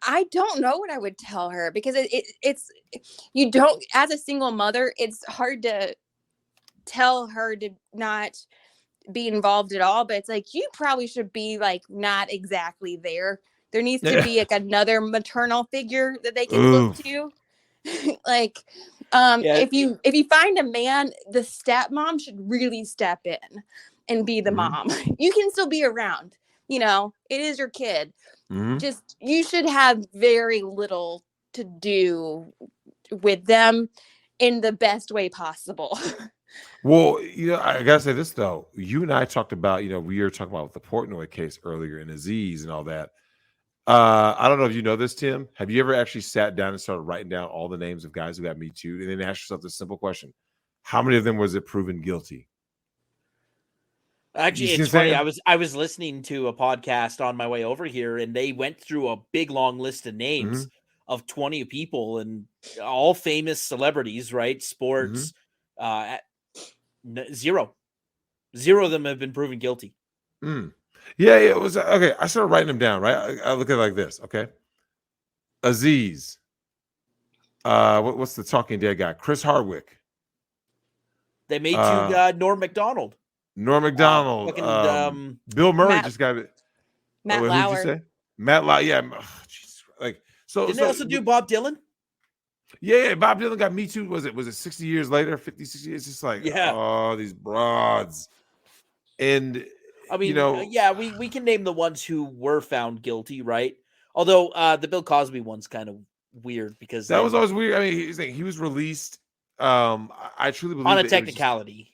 I don't know what I would tell her because it's you don't, as a single mother, it's hard to tell her to not be involved at all, but it's like you probably should be like not exactly there. There needs to be like another maternal figure that they can look to. Like if you find a man, the stepmom should really step in and be the mom. You can still be around, it is your kid. Just you should have very little to do with them in the best way possible. Well, I gotta say this though. You and I talked about, we were talking about the Portnoy case earlier and Aziz and all that. I don't know if you know this, Tim. Have you ever actually sat down and started writing down all the names of guys who got Me Too, and then ask yourself this simple question: how many of them was it proven guilty? Actually, it's funny. I was listening to a podcast on my way over here, and they went through a big long list of names of 20 people, and all famous celebrities, right? Sports. Zero of them have been proven guilty. Yeah, it was okay. I started writing them down, right? I look at it like this. Okay, Aziz. What's the Talking Dead guy? Chris Hardwick. They made you Norm Macdonald. Bill Murray just got it. Matt Lauer. Who'd you say? Matt Lauer. Yeah. Jesus. Didn't they also do Bob Dylan? Yeah, Bob Dylan got Me Too. Was it 60 years later? 50, 60 years? It's just like, oh, these broads. And I mean, we can name the ones who were found guilty, right? Although the Bill Cosby one's kind of weird because that was always weird. I mean, he was released. I truly believe on a technicality.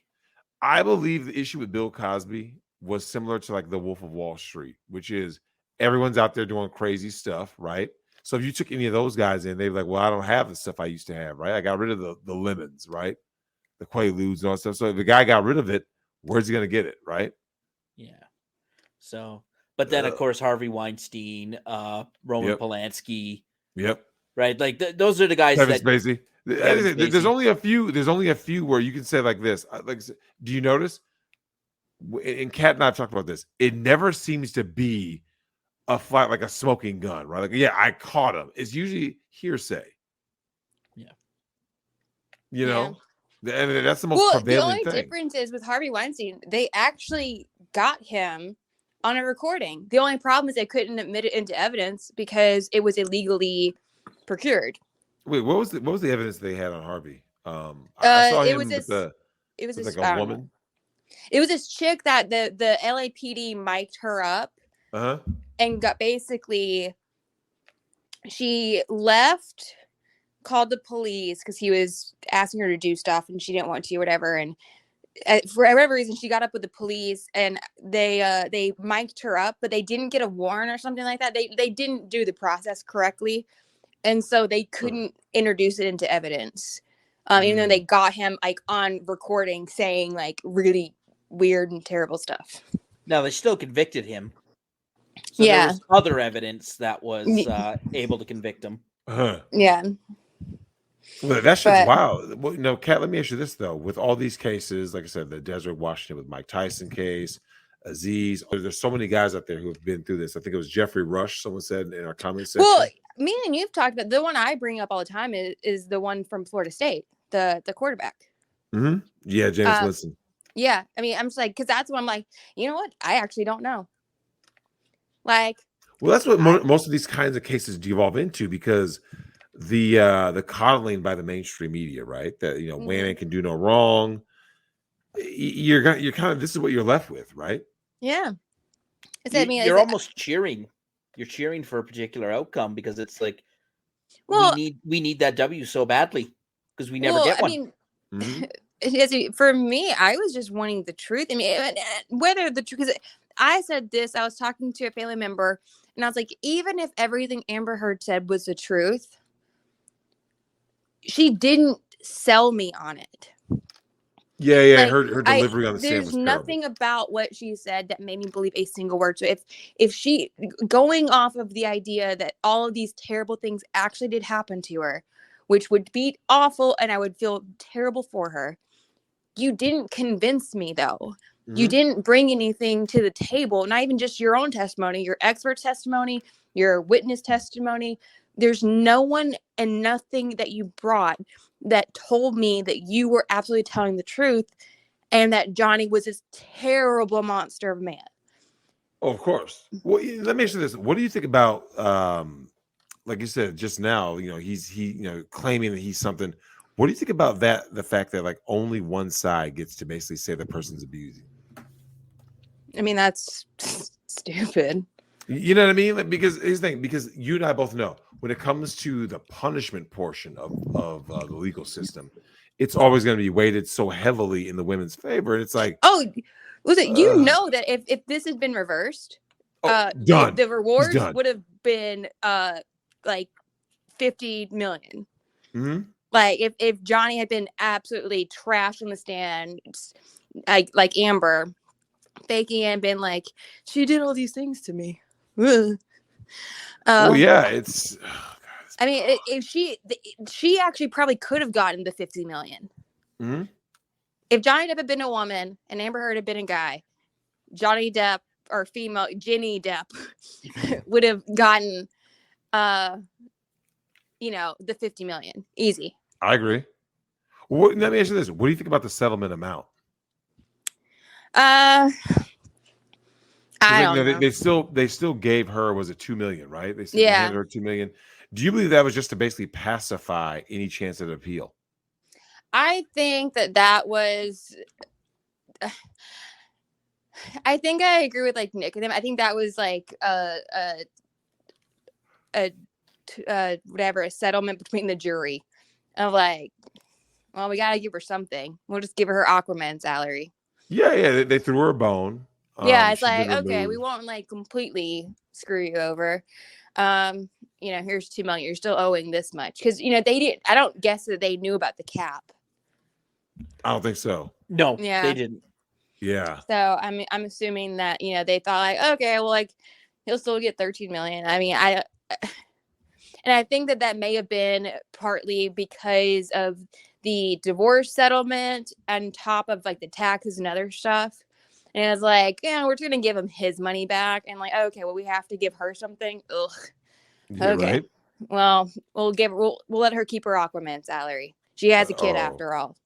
I believe the issue with Bill Cosby was similar to like the Wolf of Wall Street, which is everyone's out there doing crazy stuff, right? So if you took any of those guys in, they'd be like, well, I don't have the stuff I used to have, right? I got rid of the lemons, right? The Quaaludes and all that stuff. So if the guy got rid of it, where's he going to get it, right? Yeah. So, but then of course, Harvey Weinstein, Roman Polanski. Yep. Right? Like those are the guys Kevin Spacey. There's only a few where you can say like this. Like, do you notice? And Kat and I have talked about this. It never seems to be a fight like a smoking gun, right? Like, yeah, I caught him. It's usually hearsay. Yeah. You know? And that's the most Well, the prevailing only thing. difference is with Harvey Weinstein, they actually got him on a recording. The only problem is they couldn't admit it into evidence because it was illegally procured. Wait, what was the evidence they had on Harvey? I saw It him was with this. It was with this. like I a don't know. woman. It was this chick that the LAPD mic'd her up and got basically. She left, called the police because he was asking her to do stuff and she didn't want to, whatever. And for whatever reason, she got up with the police and they mic'd her up, but they didn't get a warrant or something like that. They didn't do the process correctly, and so they couldn't introduce it into evidence. Even though they got him like on recording saying like really weird and terrible stuff. Now they still convicted him. So Yeah. there was other evidence that was able to convict him. Yeah. Well, that shit's wild. Well, no, Kat, let me ask you this though. With all these cases, like I said, the Desert Washington with Mike Tyson case, Aziz, there's so many guys out there who have been through this. I think it was Jeffrey Rush, someone said in our comment section. Well, me and you've talked about the one I bring up all the time is the one from Florida State, the quarterback. Yeah, James Winston. Yeah, I mean, I'm just like, because that's what I'm like, you know what? I actually don't know. Like, well, that's what most of these kinds of cases devolve into, because the coddling by the mainstream media, right? That women can do no wrong. You're kind of, this is what you're left with, right? Yeah. You're almost cheering. You're cheering for a particular outcome because it's like, well, we need that W so badly because we never get one. I mean, for me, I was just wanting the truth. I mean, whether the truth, because I said this, I was talking to a family member, and I was like, even if everything Amber Heard said was the truth, she didn't sell me on it. Yeah, like, her delivery on the stand was terrible. There's nothing about what she said that made me believe a single word. So if she, going off of the idea that all of these terrible things actually did happen to her, which would be awful and I would feel terrible for her, you didn't convince me though. You didn't bring anything to the table, not even just your own testimony, your expert testimony, your witness testimony. There's no one and nothing that you brought that told me that you were absolutely telling the truth and that Johnny was this terrible monster of a man. Oh, of course. Well, let me ask you this. What do you think about, like you said just now, he's claiming that he's something. What do you think about that? The fact that like only one side gets to basically say the person's abusing. I mean, that's stupid. You know what I mean? Like, because here's the thing, because you and I both know when it comes to the punishment portion of the legal system, it's always going to be weighted so heavily in the women's favor. And it's like, oh, listen, you know that if this has been reversed, done. The rewards would have been like 50 million. Like if Johnny had been absolutely trashed on the stand, like Amber, faking and been like, she did all these things to me. Oh yeah, it's. Oh, God, I mean, if she actually probably could have gotten the 50 million. If Johnny Depp had been a woman and Amber Heard had been a guy, Johnny Depp or female Ginny Depp would have gotten, the 50 million easy. I agree. Let me ask you this: what do you think about the settlement amount? I don't know. They still gave her, was it $2 million, right? They handed her $2 million. Do you believe that was just to basically pacify any chance of appeal? I think that was. I think I agree with like Nick and them. I think that was like a settlement between the jury of like, well, we gotta give her something. We'll just give her Aquaman salary. Yeah, they threw her a bone. Yeah, it's like, okay, we won't like completely screw you over. Here's $2 million. You're still owing this much because they didn't. I don't guess that they knew about the cap. I don't think so. No, they didn't. Yeah. So I'm assuming that they thought like, okay, well, like he'll still get 13 million. I mean, and I think that may have been partly because of the divorce settlement on top of like the taxes and other stuff. And it was like, we're just going to give him his money back. And like, okay, well, we have to give her something. Ugh. Yeah, okay. Right? Well, we'll let her keep her Aquaman salary. She has a kid Oh. after all.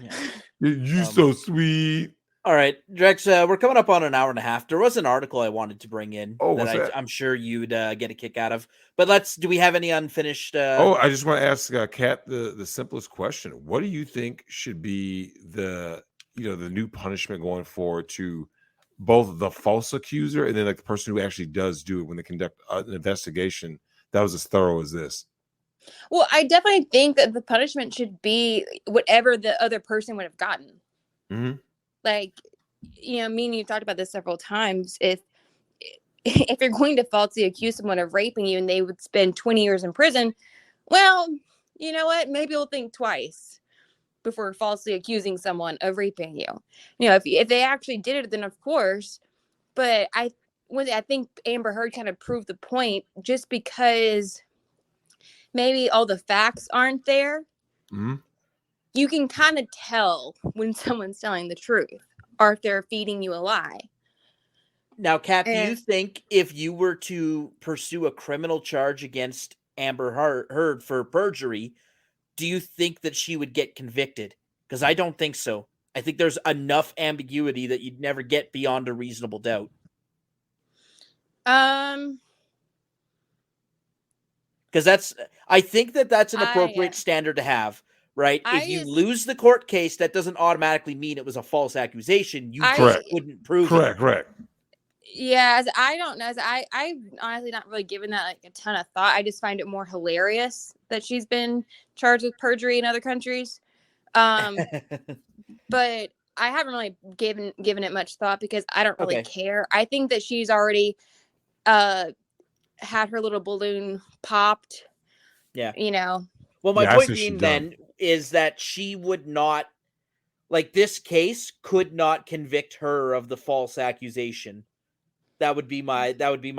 Yeah. You so sweet. All right, Drex, we're coming up on an hour and a half. There was an article I wanted to bring in what's that? I'm sure you'd get a kick out of. But do we have any unfinished? I just want to ask Kat the simplest question. What do you think should be the new punishment going forward to both the false accuser and then like the person who actually does do it when they conduct an investigation that was as thorough as this? Well, I definitely think that the punishment should be whatever the other person would have gotten. Mm-hmm. Like, me and you talked about this several times. If you're going to falsely accuse someone of raping you and they would spend 20 years in prison, well, you know what? Maybe you'll think twice before falsely accusing someone of raping you. If they actually did it, then of course. But I think Amber Heard kind of proved the point just because maybe all the facts aren't there. Mm-hmm. You can kind of tell when someone's telling the truth or if they're feeding you a lie. Now, Kat, do you think if you were to pursue a criminal charge against Amber Heard for perjury, do you think that she would get convicted? Because I don't think so. I think there's enough ambiguity that you'd never get beyond a reasonable doubt. Because I think that's an appropriate standard to have. Right? If you lose the court case, that doesn't automatically mean it was a false accusation. You just couldn't prove it. Correct. Yeah, I don't know. I've honestly not really given that like a ton of thought. I just find it more hilarious that she's been charged with perjury in other countries. But I haven't really given it much thought because I don't really care. I think that she's already had her little balloon popped. Yeah. Well, my point being then is that she would not, like, this case could not convict her of the false accusation. That would be my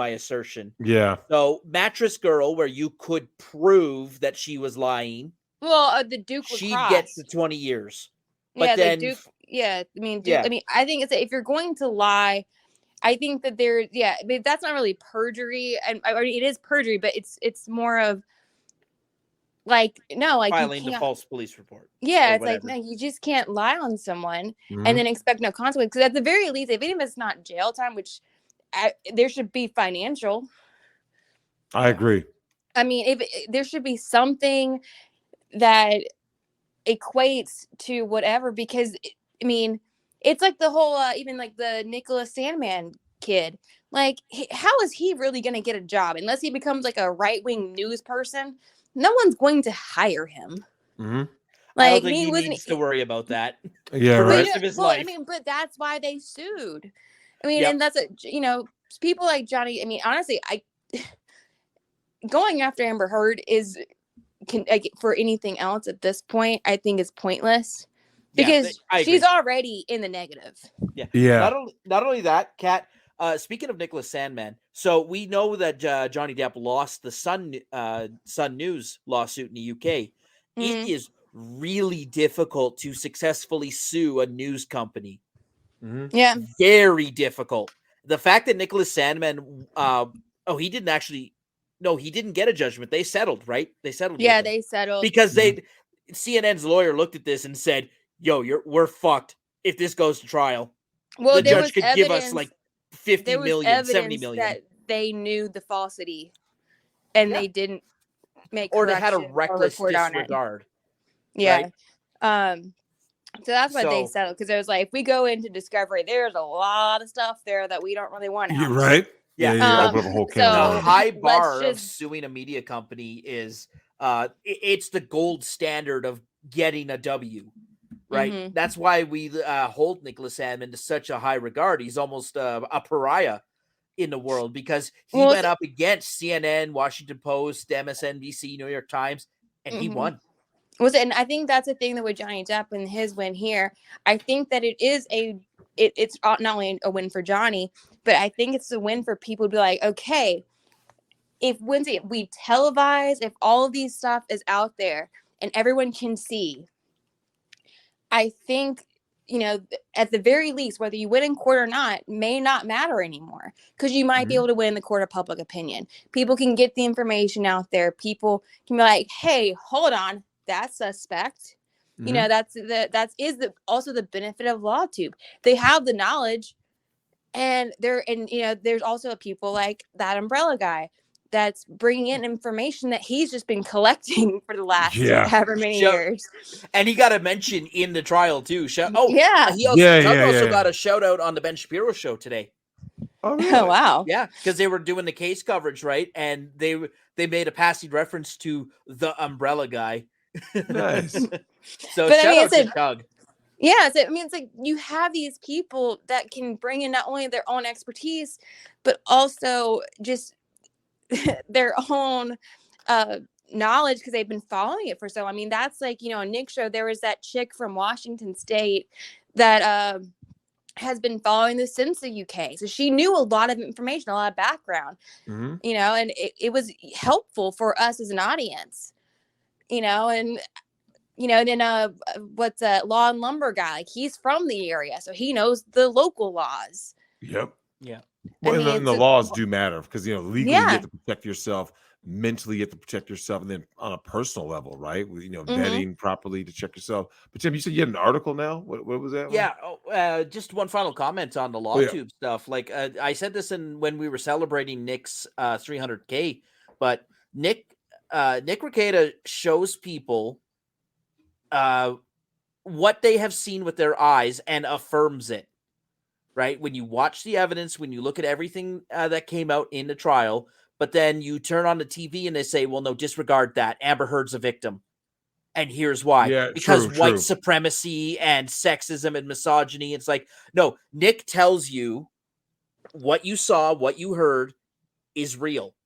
assertion. Yeah. So Mattress Girl, where you could prove that she was lying. Well, the Duke she gets the 20 years. But then the Duke. Yeah, I mean, I think if you're going to lie, I think that that's not really perjury, and it is perjury, but it's more of. Filing the false police report. Yeah, it's like, no, you just can't lie on someone and then expect no consequence. Because at the very least, if even if it's not jail time, which there should be financial. I agree. I mean, there should be something that equates to whatever. Because it's like the whole even like the Nicholas Sandman kid. Like, how is he really going to get a job unless he becomes like a right-wing news person? No one's going to hire him. Mm-hmm. Like, I don't think he needs to worry about that. Yeah, for the right. rest of his life. But that's why they sued. And that's people like Johnny. Honestly, going after Amber Heard for anything else at this point, I think is pointless because she's already in the negative. Yeah. Not only that, Kat. Speaking of Nicholas Sandman, so we know that Johnny Depp lost the Sun News lawsuit in the UK. Mm-hmm. It is really difficult to successfully sue a news company. Mm-hmm. Yeah, very difficult. The fact that Nicholas Sandman, he didn't get a judgment. They settled, right? They settled. Yeah, they settled because CNN's lawyer looked at this and said, "Yo, we're fucked if this goes to trial." Well, the judge could give us like 50 million, 70 million. That they knew the falsity and they didn't make or they had a reckless disregard. Yeah. Right? So that's why they settled, because it was like, if we go into discovery, there's a lot of stuff there that we don't really want to. You're right. Yeah. Open up a whole can the high bar of suing a media company is it's the gold standard of getting a W. Right. Mm-hmm. That's why we hold Nicholas Sandman to such a high regard. He's almost a pariah in the world because he went up against CNN, Washington Post, MSNBC, New York Times, and he won. And I think that's the thing that with Johnny Depp and his win here, I think that it's not only a win for Johnny, but I think it's a win for people to be like, okay, if we televise, if all of these stuff is out there and everyone can see, I think, at the very least, whether you win in court or not, may not matter anymore, because you might be able to win in the court of public opinion. People can get the information out there. People can be like, hey, hold on, that suspect, You know, also the benefit of LawTube. They have the knowledge, and there's also people like that umbrella guy that's bringing in information that he's just been collecting for the last however many years. And he got a mention in the trial too. He also got a shout out on the Ben Shapiro show today. Oh, really? Oh, wow. Yeah, because they were doing the case coverage, right? And they made a passing reference to the umbrella guy. Nice. So shout out to Doug. Yeah, so it's like you have these people that can bring in not only their own expertise, but also just their own knowledge because they've been following it for so. I mean, that's like, on Nick's show, there was that chick from Washington State that has been following this since the UK. So she knew a lot of information, a lot of background, and it was helpful for us as an audience, and then what's a Law and Lumber guy? Like, he's from the area, so he knows the local laws. Yep. Yeah. Well, and the laws do matter because legally you have to protect yourself, mentally you have to protect yourself, and then on a personal level, right? Vetting properly to check yourself. But Tim, you said you had an article now. What was that? Yeah. Just one final comment on the LawTube stuff. Like I said this when we were celebrating Nick's 300K, but Nick Rekieta shows people what they have seen with their eyes and affirms it, right? When you watch the evidence, when you look at everything that came out in the trial, but then you turn on the TV and they say, well, no, disregard that. Amber Heard's a victim. And here's why. Yeah, because white supremacy and sexism and misogyny. It's like, no, Nick tells you what you saw, what you heard is real.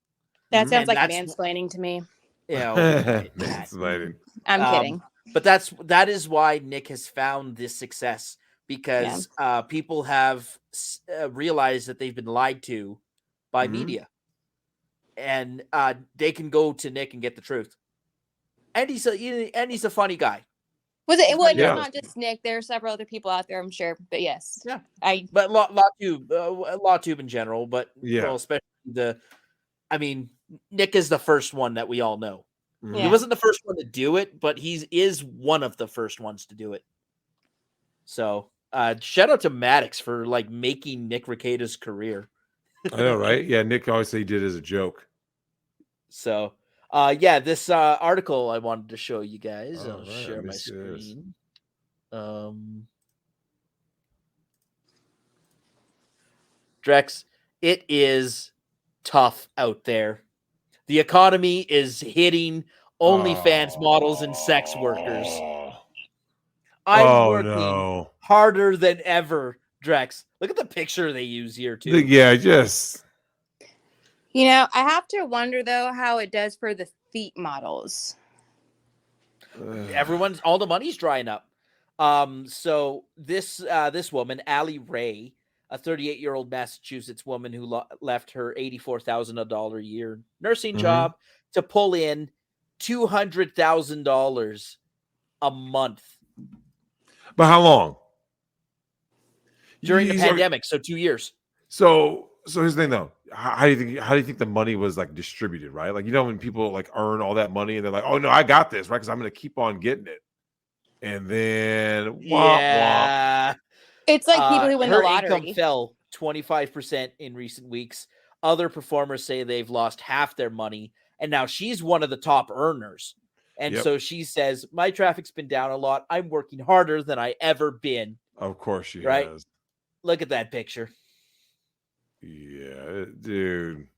That sounds like mansplaining to me. Mansplaining. I'm kidding. But that is why Nick has found this success, because people have realized that they've been lied to by media, and they can go to Nick and get the truth. And he's a funny guy. It's not just Nick. There are several other people out there, I'm sure. But yes, but LawTube in general. But especially Nick is the first one that we all know. Yeah. He wasn't the first one to do it, but he is one of the first ones to do it. So shout out to Maddox for making Nick Rekieta's career. I know, right? Yeah, Nick always said he did it as a joke. So this article I wanted to show you guys. I'll share my screen. Drex, it is tough out there. The economy is hitting OnlyFans models and sex workers. I'm working harder than ever, Drex. Look at the picture they use here, too. Yeah, just... I have to wonder, though, how it does for the feet models. All the money's drying up. So this woman, Allie Ray, a 38-year-old Massachusetts woman who left her $84,000 a year nursing job to pull in $200,000 a month. But how long? During the pandemic, so 2 years. So here's the thing, though. How do you think the money was distributed, right? When people earn all that money and they're like, oh no, I got this, right? Because I'm going to keep on getting it, and then womp. It's like people who win the lottery. Her income fell 25% in recent weeks. Other performers say they've lost half their money, and now she's one of the top earners. And so she says, my traffic's been down a lot. I'm working harder than I ever been. Of course she has. Look at that picture. Yeah, dude.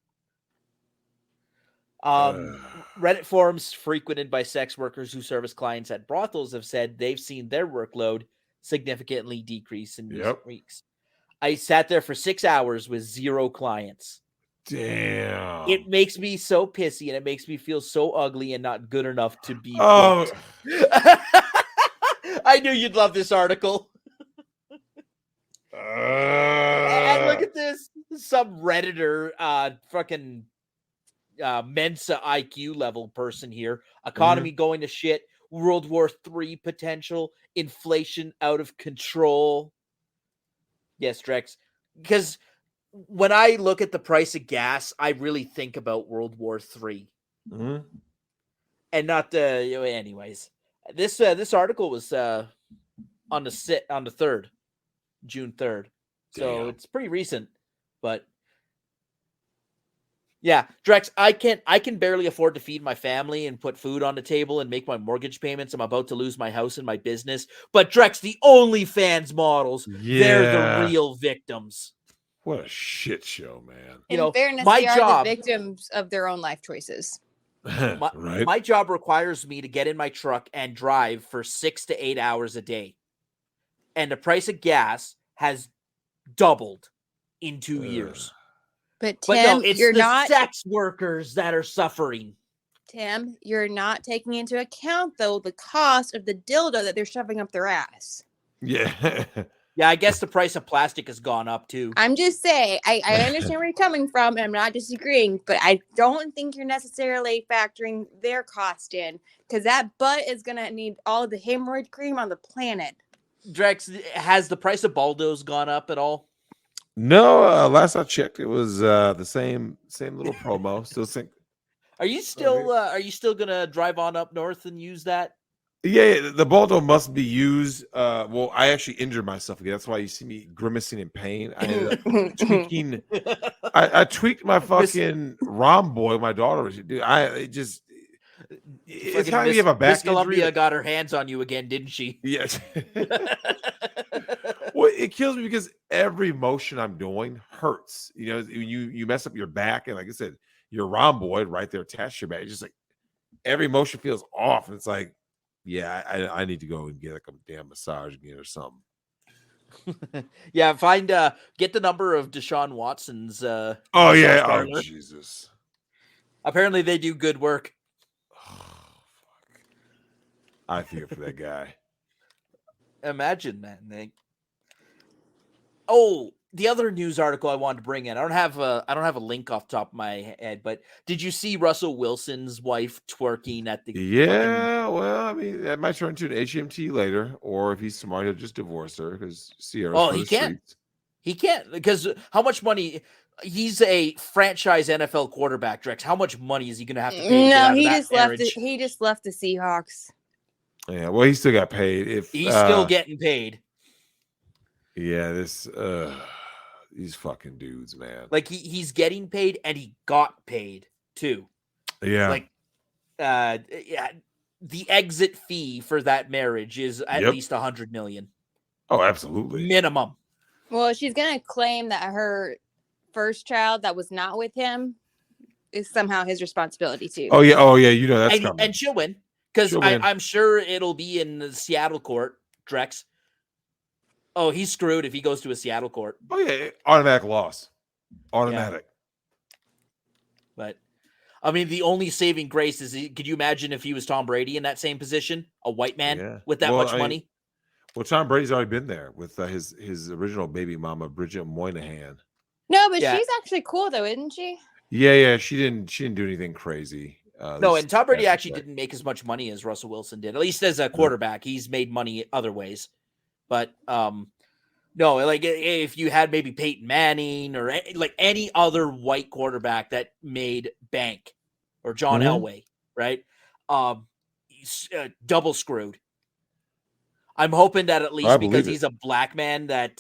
Reddit forums frequented by sex workers who service clients at brothels have said they've seen their workload significantly decrease in recent weeks. I sat there for 6 hours with 0 clients. Damn. It makes me so pissy, and it makes me feel so ugly and not good enough to be booked. I knew you'd love this article. And look at this. Some Redditor fucking Mensa IQ level person here. Economy going to shit. World War III potential. Inflation out of control. Yes, Drex. Because when I look at the price of gas, I really think about World War III. And not the... Anyways. This article was on the 3rd, June 3rd. So Damn. it's pretty recent, but yeah, Drex, I can barely afford to feed my family and put food on the table and make my mortgage payments. I'm about to lose my house and my business. But Drex, the OnlyFans models, they're the Yeah. real victims. What a shit show, man. In fairness, my they are job, the victims of their own life choices. Right? My job requires me to get in my truck and drive for 6 to 8 hours a day. And the price of gas has doubled in 2 years. But But Tim, no, it's you're the not sex workers that are suffering. Tim, you're not taking into account though the cost of the dildo that they're shoving up their ass. Yeah. Yeah, I guess the price of plastic has gone up too. I'm just saying, I understand where you're coming from, and I'm not disagreeing, but I don't think you're necessarily factoring their cost in, because that butt is gonna need all the hemorrhoid cream on the planet. Drex, has the price of Baldos gone up at all? No, last I checked, it was the same little promo. Still think. Are you still gonna drive on up north and use that? Yeah, the Baldo must be used. Well, I actually injured myself again. That's why you see me grimacing in pain. I ended up tweaking. I tweaked my fucking rhomboid. My daughter was, dude. It's how you have a back Miss Columbia injury. got her hands on you again, didn't she? Yes. Well, it kills me because every motion I'm doing hurts. You know, you mess up your back, and like I said, your rhomboid right there attached to your back. It's just like every motion feels off, and it's like, yeah, I need to go and get like a damn massage again or something. Yeah, get the number of Deshaun Watson's. Oh yeah, parlor. oh Jesus. Apparently, they do good work. Oh, fuck. I feel for that guy. Imagine that, Nick. Oh, the other news article I wanted to bring in. I don't have a link off the top of my head, but did you see Russell Wilson's wife twerking at the? Yeah, well, I mean, that might turn into an HMT later, or if he's smart, he'll just divorce her because Sierra's for he the can't. streets. He can't, because how much money? He's a franchise NFL quarterback, Drex. How much money is he going to have to pay? No, he just left the Seahawks. Yeah, well, he still got paid. If He's still getting paid. Yeah, these fucking dudes, man. Like he's getting paid, and he got paid too. Yeah, like yeah, the exit fee for that marriage is at least $100 million. Oh, absolutely, minimum. Well, she's gonna claim that her first child that was not with him is somehow his responsibility too. Oh yeah, you know that's coming. And she'll win, because I'm sure it'll be in the Seattle court, Drex. Oh, he's screwed if he goes to a Seattle court. Oh yeah, automatic loss, automatic. Yeah. But I mean, the only saving grace is, could you imagine if he was Tom Brady in that same position, a white man with that much money? Well, Tom Brady's already been there with his original baby mama, Bridget Moynihan. No, but she's actually cool though, isn't she? Yeah, she didn't do anything crazy. No, and Tom Brady actually didn't make as much money as Russell Wilson did. At least as a quarterback, he's made money other ways. But no, like if you had maybe Peyton Manning or like any other white quarterback that made bank, or John Elway, right? He's double screwed. I'm hoping that at least because he's a black man that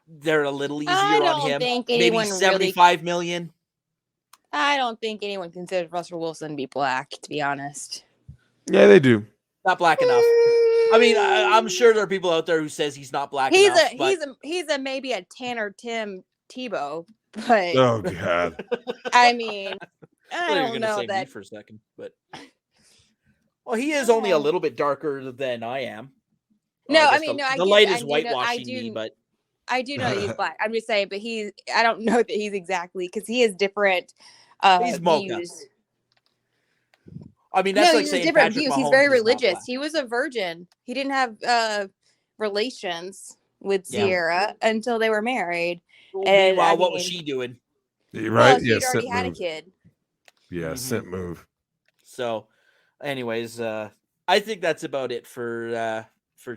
they're a little easier on him. Maybe 75 million. I don't think anyone considers Russell Wilson to be black, to be honest. Yeah, they do. Not black enough. I mean, I'm sure there are people out there who says he's not black enough. He's a maybe a Tanner Tim Tebow, but oh god. I mean, I don't know that for a second, but well, he is only a little bit darker than I am. No, I mean, the light is whitewashing me, but I do know that he's black. I'm just saying, but I don't know that he's exactly, because he has different he's views. I mean, that's like saying different Patrick views. Mahomes He's very religious. He was a virgin. He didn't have relations with Sierra until they were married. Well, and what was she doing? Right? Well, she'd already had a kid. Yeah, scent move. So, anyways, I think that's about it for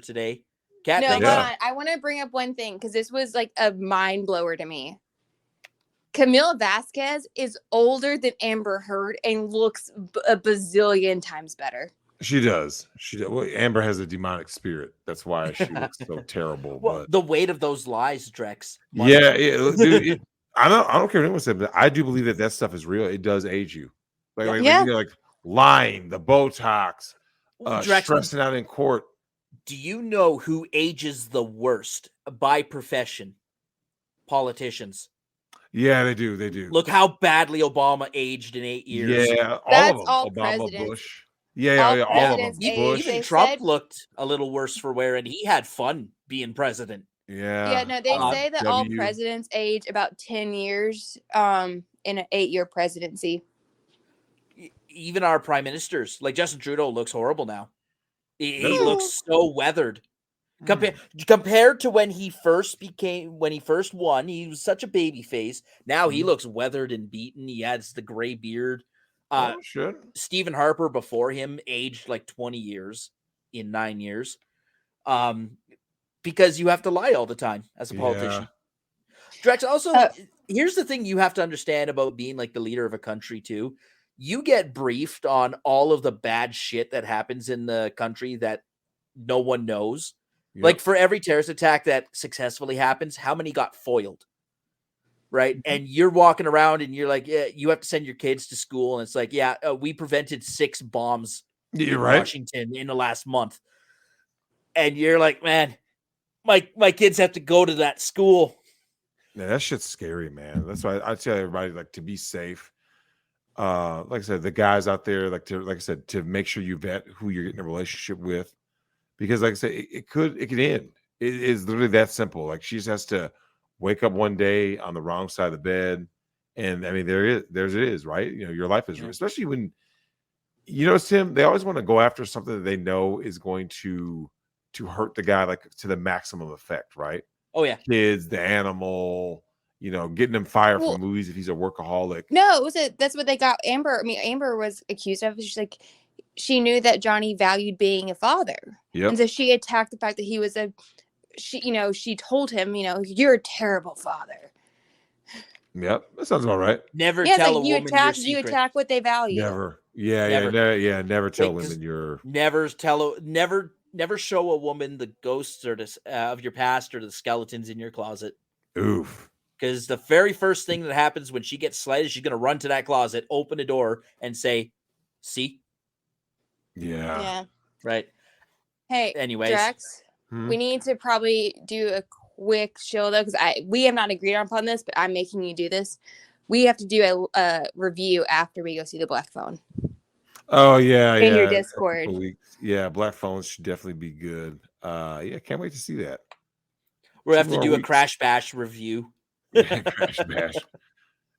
today. Cat, no, hold on. I want to bring up one thing, because this was like a mind blower to me. Camille Vasquez is older than Amber Heard and looks a bazillion times better. She does. She does. Well, Amber has a demonic spirit. That's why she looks so terrible. Well, But the weight of those lies, Drex. yeah, dude. I don't care what anyone said, but I do believe that stuff is real. It does age you. Yeah. Like lying, the Botox, Drex, stressing out in court. do you know who ages the worst by profession? Politicians. Yeah, they do. They do. Look how badly Obama aged in 8 years. Yeah, all That's of them. all Obama, presidents. Bush. Yeah, All all of them. presidents Even, age. Bush. even They Trump said- looked a little worse for wear, and he had fun being president. Yeah. No, they say that all presidents age about 10 years in an 8-year presidency. Even our prime ministers, like Justin Trudeau, looks horrible now. He Does he? looks so weathered. Compared to when he first won, he was such a baby face. Now he looks weathered and beaten. He has the gray beard. Shit. Stephen Harper before him aged like 20 years in 9 years. Because you have to lie all the time as a politician. Drex, also, here's the thing you have to understand about being like the leader of a country too. You get briefed on all of the bad shit that happens in the country that no one knows. Yep. Like for every terrorist attack that successfully happens, how many got foiled? Right. And you're walking around and you're like, yeah, you have to send your kids to school. And it's like, yeah, we prevented 6 bombs in Washington in the last month. And you're like, man, my kids have to go to that school. Yeah, that shit's scary, man. That's why I tell everybody, like, to be safe. Like I said, the guys out there, to make sure you vet who you're getting a relationship with, because like I said, it could end. It is literally that simple. Like, she just has to wake up one day on the wrong side of the bed, and I mean, there's it is, right? You know, your life is, especially when, you know, Tim, they always want to go after something that they know is going to hurt the guy, like, to the maximum effect, right? Oh yeah, kids, the animal, you know, getting him fired from movies if he's a workaholic. No, that's what they got Amber. I mean, Amber was accused of. She's like, she knew that Johnny valued being a father, and so she attacked the fact that he was she told him, you're a terrible father. Yep, that sounds all right. Never tell a woman your secret. You attack what they value. Never. Never tell women your. Never show a woman the ghosts or of your past or the skeletons in your closet. Oof. Because the very first thing that happens when she gets slighted, she's going to run to that closet, open a door, and say, see? Yeah. Right. Hey, anyways. Drex, we need to probably do a quick show, though, because we have not agreed upon this, but I'm making you do this. We have to do a review after we go see the Black Phone. Oh, yeah. In your Discord. Yeah, Black Phones should definitely be good. Can't wait to see that. We'll have to do a Crash Bash review. Crash Bash.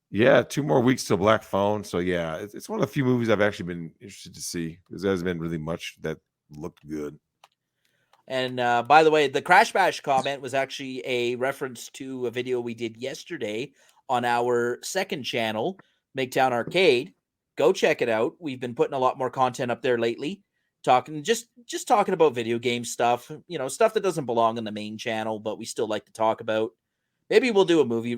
Yeah, 2 more weeks till Black Phone. So yeah, it's one of the few movies I've actually been interested to see, because there hasn't been really much that looked good. And by the way, the Crash Bash comment was actually a reference to a video we did yesterday on our second channel, Migtown Arcade. Go check it out. We've been putting a lot more content up there lately, talking about video game stuff, stuff that doesn't belong on the main channel, but we still like to talk about. Maybe we'll do a movie.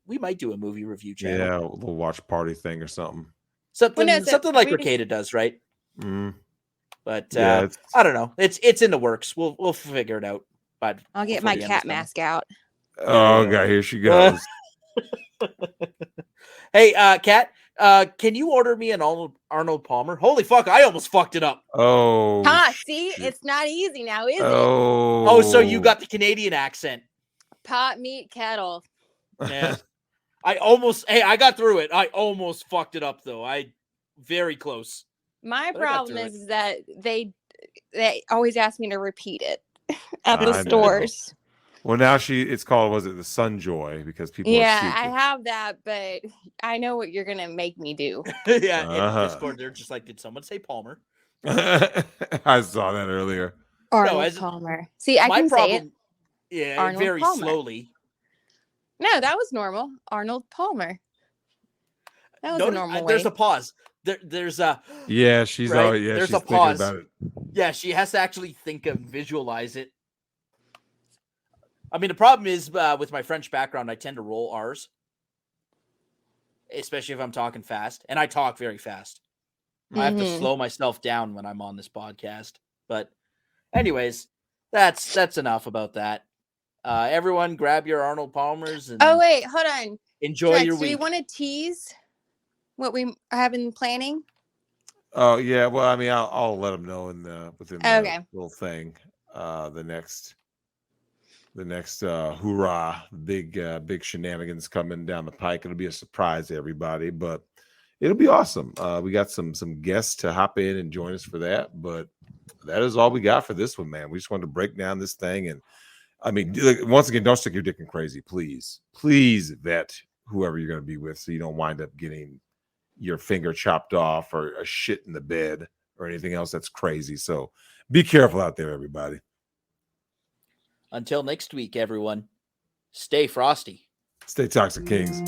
We might do a movie review channel. Yeah, a little watch party thing or something. Something like Ricada does, right? But I don't know. It's in the works. We'll figure it out. But I'll get my cat mask out. Oh God, here she goes. Hey, Kat, can you order me an Arnold Palmer? Holy fuck, I almost fucked it up. Oh, see, it's not easy now, is it? Oh, so you got the Canadian accent. Pot, meat, kettle. Yeah. I got through it. I almost fucked it up though. Very close. My problem is that they always ask me to repeat it at the stores. Well, now it's called, was it the Sunjoy? Because people I have that, but I know what you're gonna make me do. Yeah, in Discord, they're just like, did someone say Palmer? I saw that earlier. Arnold Palmer. See, I can say it. Yeah, Arnold very Palmer. slowly. No, that was normal. Arnold Palmer. That was a normal way. There's a pause. There's a she's right? already there's she's a pause. About it. Yeah, she has to actually think of visualize it. I mean, the problem is with my French background, I tend to roll R's, especially if I'm talking fast, and I talk very fast. I have to slow myself down when I'm on this podcast. But anyways, that's enough about that. Everyone grab your Arnold Palmers and Oh wait, hold on. enjoy your Do week. you want to tease what we have in planning? Oh yeah, well, I mean, I'll let them know within the little thing. The next hoorah, big shenanigans coming down the pike. It'll be a surprise to everybody, but it'll be awesome. We got some guests to hop in and join us for that, but that is all we got for this one, man. We just wanted to break down this thing, and I mean, once again, don't stick your dick in crazy, please. Please vet whoever you're going to be with, so you don't wind up getting your finger chopped off or a shit in the bed or anything else that's crazy. So be careful out there, everybody. Until next week, everyone, stay frosty. Stay toxic, kings.